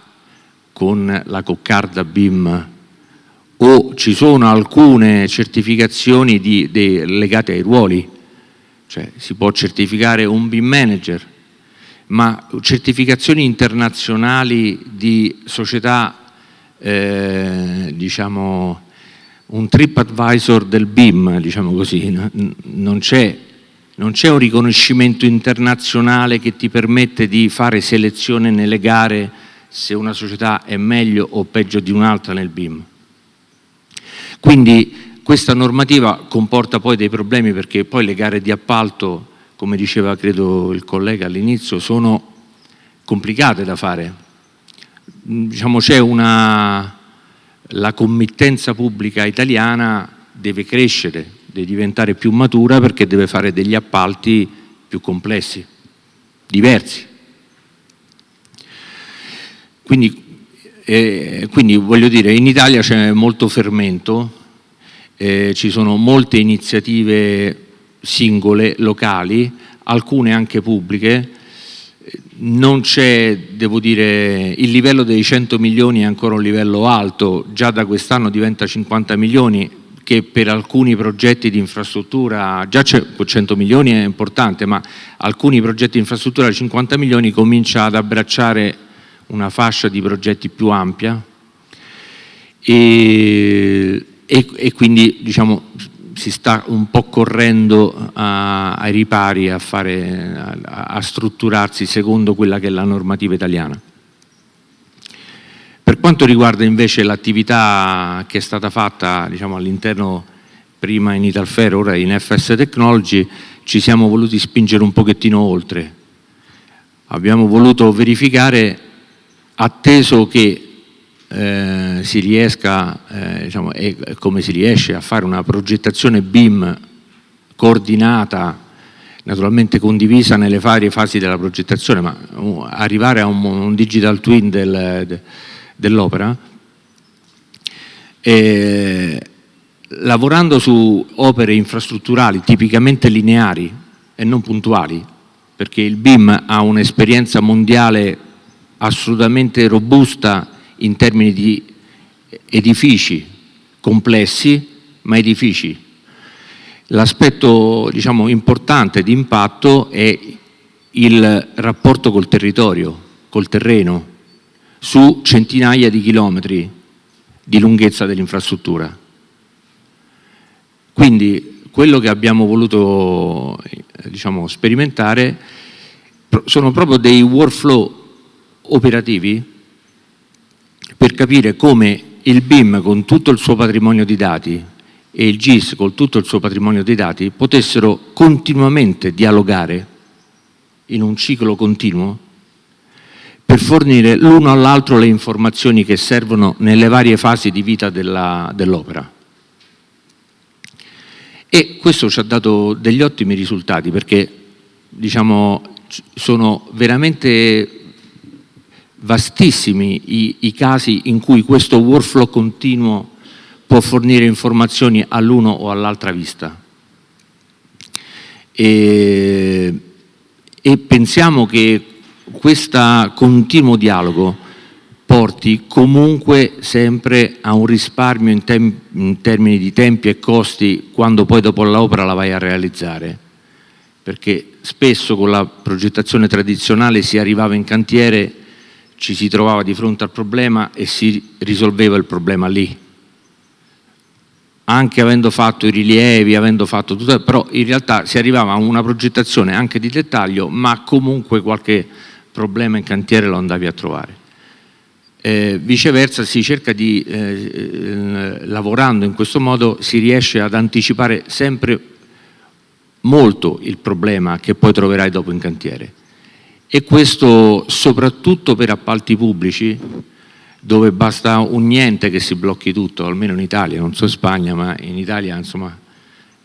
con la coccarda BIM, o ci sono alcune certificazioni legate ai ruoli. Cioè, si può certificare un BIM manager, ma certificazioni internazionali di società, diciamo, un TripAdvisor del BIM, diciamo così, non c'è un riconoscimento internazionale che ti permette di fare selezione nelle gare se una società è meglio o peggio di un'altra nel BIM. Quindi questa normativa comporta poi dei problemi, perché poi le gare di appalto, come diceva credo il collega all'inizio, sono complicate da fare. Diciamo, la committenza pubblica italiana deve crescere, deve diventare più matura, perché deve fare degli appalti più complessi, diversi. Quindi voglio dire, in Italia c'è molto fermento. Ci sono molte iniziative singole, locali, alcune anche pubbliche. Non c'è, devo dire, il livello dei 100 milioni è ancora un livello alto, già da quest'anno diventa 50 milioni, che per alcuni progetti di infrastruttura, già 100 milioni è importante, ma alcuni progetti di infrastruttura 50 milioni comincia ad abbracciare una fascia di progetti più ampia, e quindi diciamo, si sta un po' correndo ai ripari a strutturarsi secondo quella che è la normativa italiana. Per quanto riguarda invece l'attività che è stata fatta diciamo, all'interno, prima in Italfer, ora in FS Technology, ci siamo voluti spingere un pochettino oltre. Abbiamo voluto verificare, atteso che si riesca, diciamo, e come si riesce a fare una progettazione BIM coordinata, naturalmente condivisa nelle varie fasi della progettazione, ma arrivare a un digital twin dell'opera, lavorando su opere infrastrutturali tipicamente lineari e non puntuali, perché il BIM ha un'esperienza mondiale assolutamente robusta in termini di edifici complessi, ma edifici. L'aspetto diciamo, importante di impatto è il rapporto col territorio, col terreno, su centinaia di chilometri di lunghezza dell'infrastruttura. Quindi quello che abbiamo voluto diciamo, sperimentare sono proprio dei workflow operativi per capire come il BIM con tutto il suo patrimonio di dati e il GIS con tutto il suo patrimonio di dati potessero continuamente dialogare in un ciclo continuo per fornire l'uno all'altro le informazioni che servono nelle varie fasi di vita dell'opera. E questo ci ha dato degli ottimi risultati perché diciamo, sono veramente vastissimi i casi in cui questo workflow continuo può fornire informazioni all'uno o all'altra vista. E pensiamo che questo continuo dialogo porti comunque sempre a un risparmio in termini di tempi e costi quando poi dopo l'opera la vai a realizzare, perché spesso con la progettazione tradizionale si arrivava in cantiere, ci si trovava di fronte al problema e si risolveva il problema lì, anche avendo fatto i rilievi, avendo fatto tutto, però in realtà si arrivava a una progettazione anche di dettaglio, ma comunque qualche problema in cantiere lo andavi a trovare. Viceversa si cerca di, lavorando in questo modo, si riesce ad anticipare sempre molto il problema che poi troverai dopo in cantiere. E questo soprattutto per appalti pubblici, dove basta un niente che si blocchi tutto, almeno in Italia, non so in Spagna, ma in Italia insomma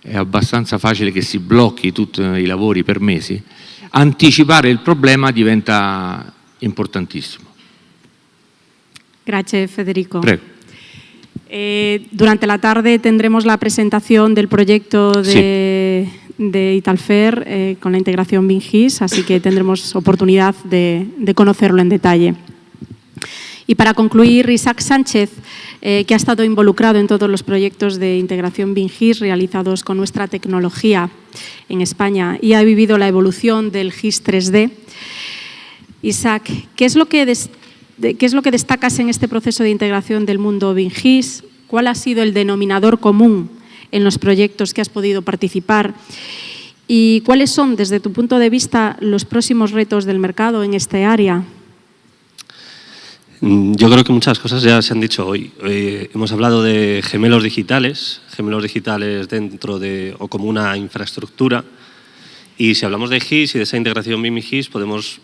è abbastanza facile che si blocchi tutti i lavori per mesi. Anticipare il problema diventa importantissimo. Grazie Federico. Prego. Durante la tarde tendremos la presentación del proyecto de Italfer con la integración BIM-GIS, así que tendremos oportunidad de conocerlo en detalle. Y para concluir, Isaac Sánchez, que ha estado involucrado en todos los proyectos de integración BIM-GIS realizados con nuestra tecnología en España y ha vivido la evolución del GIS 3D. Isaac, ¿qué es lo que destacas en este proceso de integración del mundo BIM-GIS? ¿Cuál ha sido el denominador común en los proyectos que has podido participar? ¿Y cuáles son, desde tu punto de vista, los próximos retos del mercado en este área? Yo creo que muchas cosas ya se han dicho hoy. Hemos hablado de gemelos digitales dentro de o como una infraestructura. Y si hablamos de GIS y de esa integración BIM y GIS, podemos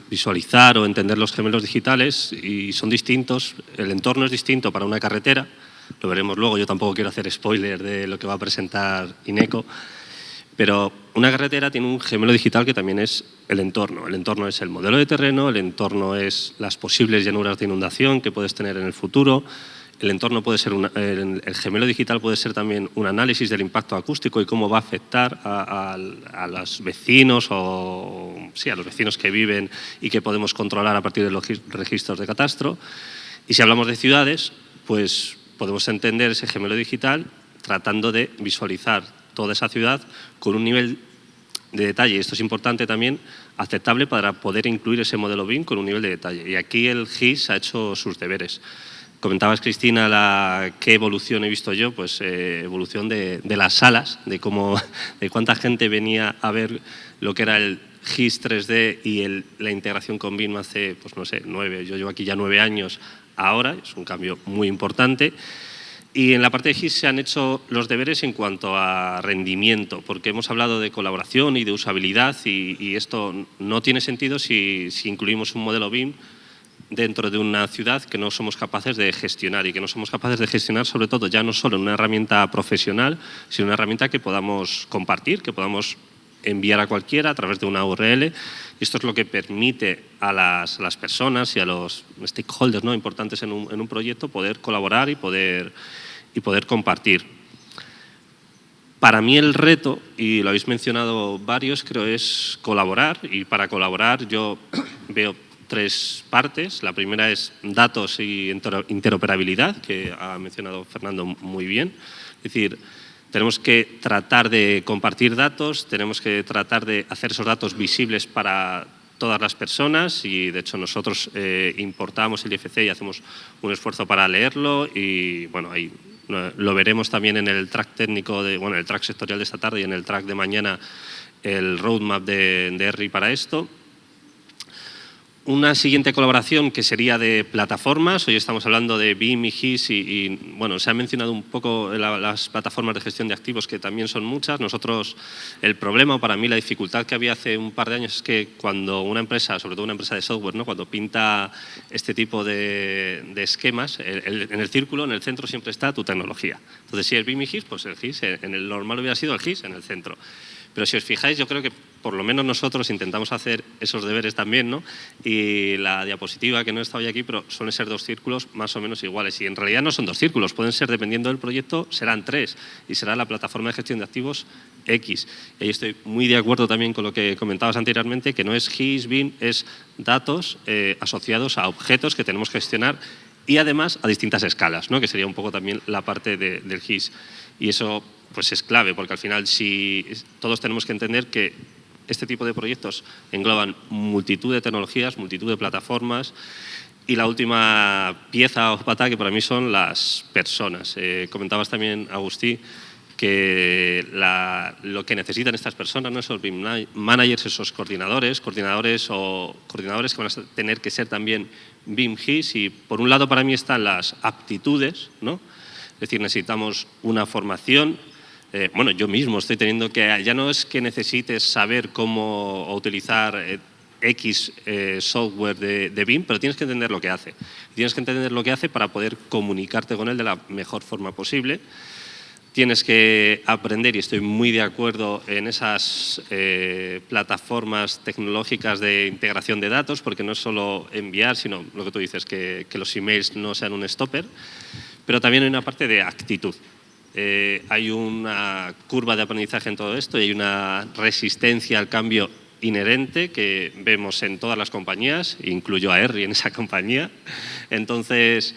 visualizar o entender los gemelos digitales y son distintos. El entorno es distinto para una carretera, lo veremos luego. Yo tampoco quiero hacer spoiler de lo que va a presentar Ineco, pero una carretera tiene un gemelo digital que también es el entorno. El entorno es el modelo de terreno, el entorno es las posibles llanuras de inundación que puedes tener en el futuro. El entorno puede ser el gemelo digital puede ser también un análisis del impacto acústico y cómo va a afectar a los vecinos o sí, a los vecinos que viven y que podemos controlar a partir de los registros de catastro. Y si hablamos de ciudades, pues podemos entender ese gemelo digital tratando de visualizar toda esa ciudad con un nivel de detalle, y esto es importante también, aceptable para poder incluir ese modelo BIM con un nivel de detalle. Y aquí el GIS ha hecho sus deberes. Comentabas, Cristina, qué evolución he visto yo, pues evolución de las salas, de cuánta gente venía a ver lo que era el GIS 3D y la integración con BIM hace, pues no sé, 9, yo llevo aquí ya 9 años ahora, es un cambio muy importante. Y en la parte de GIS se han hecho los deberes en cuanto a rendimiento, porque hemos hablado de colaboración y de usabilidad y esto no tiene sentido si incluimos un modelo BIM dentro de una ciudad que no somos capaces de gestionar y que no somos capaces de gestionar sobre todo ya no solo en una herramienta profesional, sino una herramienta que podamos compartir, que podamos enviar a cualquiera a través de una URL. Y esto es lo que permite a las personas y a los stakeholders, ¿no?, importantes en un proyecto poder colaborar y poder compartir. Para mí el reto, y lo habéis mencionado varios, creo es colaborar, y para colaborar yo veo 3 partes. La primera es datos y interoperabilidad, que ha mencionado Fernando muy bien. Es decir, tenemos que tratar de compartir datos, tenemos que tratar de hacer esos datos visibles para todas las personas y, de hecho, nosotros importamos el IFC y hacemos un esfuerzo para leerlo y, bueno, ahí lo veremos también en el track técnico, en el track sectorial de esta tarde y en el track de mañana, el roadmap de ERRI para esto. Una siguiente colaboración que sería de plataformas. Hoy estamos hablando de BIM y GIS y bueno, se han mencionado un poco las plataformas de gestión de activos, que también son muchas. Nosotros, el problema, o para mí la dificultad que había hace un par de años es que cuando una empresa, sobre todo una empresa de software, ¿no?, cuando pinta este tipo de esquemas, en el círculo, en el centro siempre está tu tecnología. Entonces, si es BIM y GIS, pues el GIS, en el normal hubiera sido el GIS en el centro. Pero si os fijáis, yo creo que por lo menos nosotros intentamos hacer esos deberes también, ¿no? Y la diapositiva, que no está hoy aquí, pero suelen ser 2 círculos más o menos iguales. Y en realidad no son 2 círculos, pueden ser, dependiendo del proyecto, serán 3. Y será la plataforma de gestión de activos X. Y ahí estoy muy de acuerdo también con lo que comentabas anteriormente, que no es GIS, BIM, es datos asociados a objetos que tenemos que gestionar y además a distintas escalas, ¿no?, que sería un poco también la parte del GIS. Y eso pues es clave, porque al final todos tenemos que entender que este tipo de proyectos engloban multitud de tecnologías, multitud de plataformas y la última pieza o pata que para mí son las personas. Comentabas también, Agustí, que lo que necesitan estas personas, ¿no?, esos BIM managers, esos coordinadores que van a tener que ser también BIM GIS, y por un lado para mí están las aptitudes, ¿no? Es decir, necesitamos una formación. Bueno, yo mismo estoy teniendo que, ya no es que necesites saber cómo utilizar X software de BIM, pero tienes que entender lo que hace. Tienes que entender lo que hace para poder comunicarte con él de la mejor forma posible. Tienes que aprender, y estoy muy de acuerdo en esas plataformas tecnológicas de integración de datos, porque no es solo enviar, sino lo que tú dices, que los emails no sean un stopper, pero también hay una parte de actitud. Hay una curva de aprendizaje en todo esto y hay una resistencia al cambio inherente que vemos en todas las compañías, incluyo a ERRI en esa compañía. Entonces,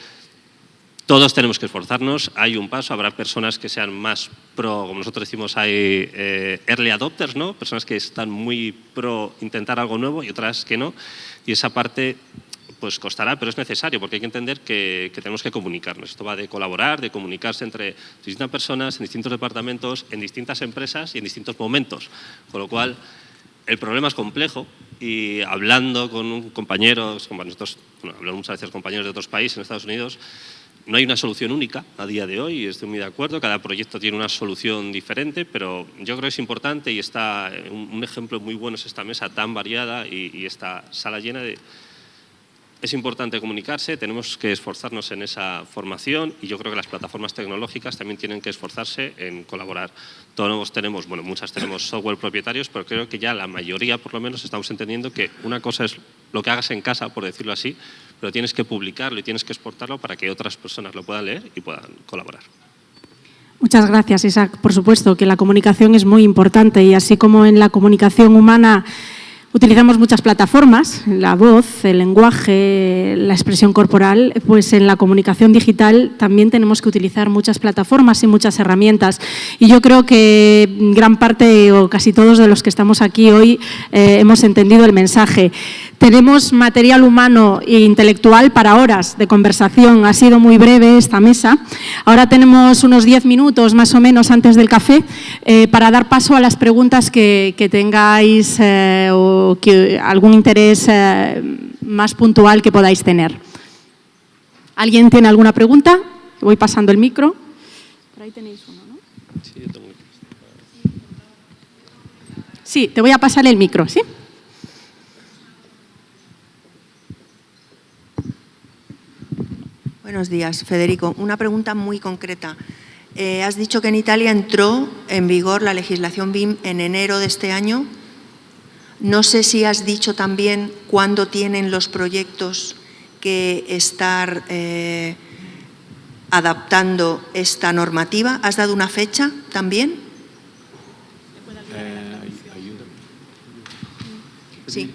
todos tenemos que esforzarnos, hay un paso, habrá personas que sean más pro, como nosotros decimos, hay early adopters, ¿no?, personas que están muy pro intentar algo nuevo y otras que no, y esa parte pues costará, pero es necesario, porque hay que entender que tenemos que comunicarnos. Esto va de colaborar, de comunicarse entre distintas personas, en distintos departamentos, en distintas empresas y en distintos momentos. Con lo cual, el problema es complejo y hablando con compañeros, como nosotros, hablamos muchas veces con compañeros de otros países, en Estados Unidos, no hay una solución única a día de hoy, y estoy muy de acuerdo, cada proyecto tiene una solución diferente, pero yo creo que es importante, y está un ejemplo muy bueno es esta mesa tan variada y esta sala llena de... Es importante comunicarse, tenemos que esforzarnos en esa formación y yo creo que las plataformas tecnológicas también tienen que esforzarse en colaborar. Todos tenemos, bueno, muchas tenemos software propietarios, pero creo que ya la mayoría, por lo menos, estamos entendiendo que una cosa es lo que hagas en casa, por decirlo así, pero tienes que publicarlo y tienes que exportarlo para que otras personas lo puedan leer y puedan colaborar. Muchas gracias, Isaac. Por supuesto que la comunicación es muy importante y así como en la comunicación humana utilizamos muchas plataformas, la voz, el lenguaje, la expresión corporal, pues en la comunicación digital también tenemos que utilizar muchas plataformas y muchas herramientas. Y yo creo que gran parte o casi todos de los que estamos aquí hoy hemos entendido el mensaje. Tenemos material humano e intelectual para horas de conversación. Ha sido muy breve esta mesa. Ahora tenemos unos 10 minutos más o menos antes del café para dar paso a las preguntas que tengáis o que algún interés más puntual que podáis tener. ¿Alguien tiene alguna pregunta? Voy pasando el micro. Por ahí tenéis uno, ¿no? Sí, yo tengo. Sí, te voy a pasar el micro, ¿sí? Buenos días, Federico. Una pregunta muy concreta. Has dicho que en Italia entró en vigor la legislación BIM en enero de este año. No sé si has dicho también cuándo tienen los proyectos que estar adaptando esta normativa. ¿Has dado una fecha también? Sí.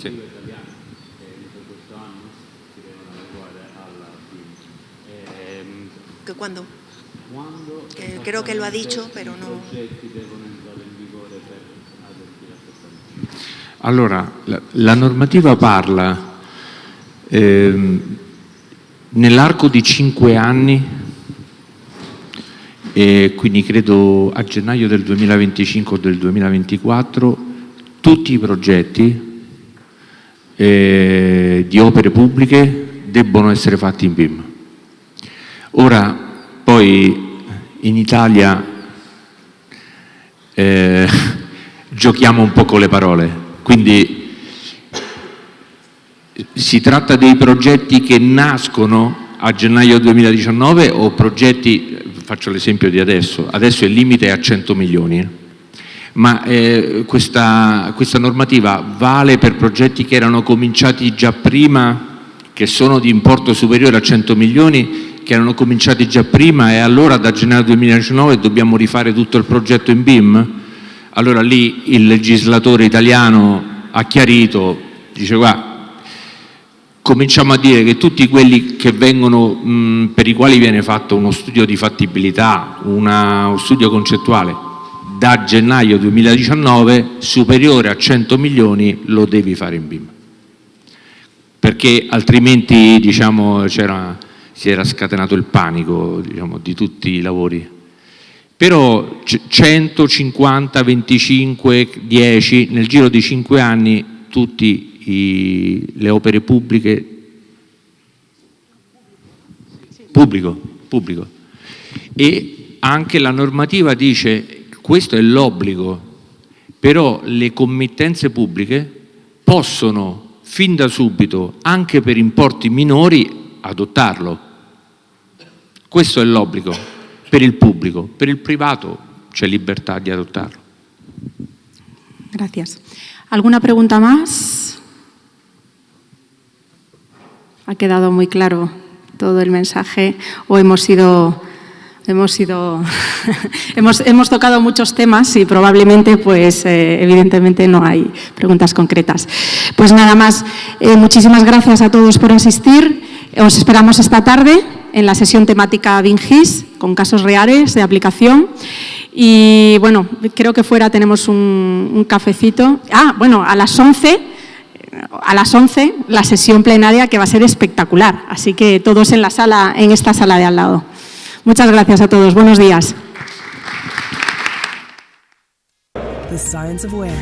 Sí. ¿Cuándo? Creo que lo ha dicho, pero no. Allora, la normativa parla nell'arco di 5 anni, quindi credo a gennaio del 2025 o del 2024, tutti i progetti di opere pubbliche debbono essere fatti in BIM. Ora, poi in Italia giochiamo un po' con le parole, quindi si tratta dei progetti che nascono a gennaio 2019 o progetti, faccio l'esempio di adesso il limite è a 100 milioni, ma questa normativa vale per progetti che erano cominciati già prima, che sono di importo superiore a 100 milioni, che erano cominciati già prima, e allora da gennaio 2019 dobbiamo rifare tutto il progetto in BIM? Allora lì il legislatore italiano ha chiarito, dice guarda, cominciamo a dire che tutti quelli che vengono, per i quali viene fatto uno studio di fattibilità, uno studio concettuale, da gennaio 2019 superiore a 100 milioni lo devi fare in BIM. Perché altrimenti, diciamo, si era scatenato il panico, diciamo, di tutti i lavori. Però 150, 25, 10, nel giro di 5 anni tutte le opere pubbliche, pubblico. E anche la normativa dice, questo è l'obbligo, però le committenze pubbliche possono fin da subito, anche per importi minori, adottarlo. Questo è l'obbligo per il pubblico, per il privato c'è libertà di adottarlo. Gracias. ¿Alguna pregunta más? ¿Ha quedado muy claro todo el mensaje o hemos tocado muchos temas y probablemente, pues, evidentemente no hay preguntas concretas? Pues nada más, muchísimas gracias a todos por asistir. Os esperamos esta tarde en la sesión temática BIM GIS con casos reales de aplicación. Y bueno, creo que fuera tenemos un cafecito. Bueno, a las 11 la sesión plenaria, que va a ser espectacular. Así que todos en esta sala de al lado. Muchas gracias a todos. Buenos días. The Science of Where.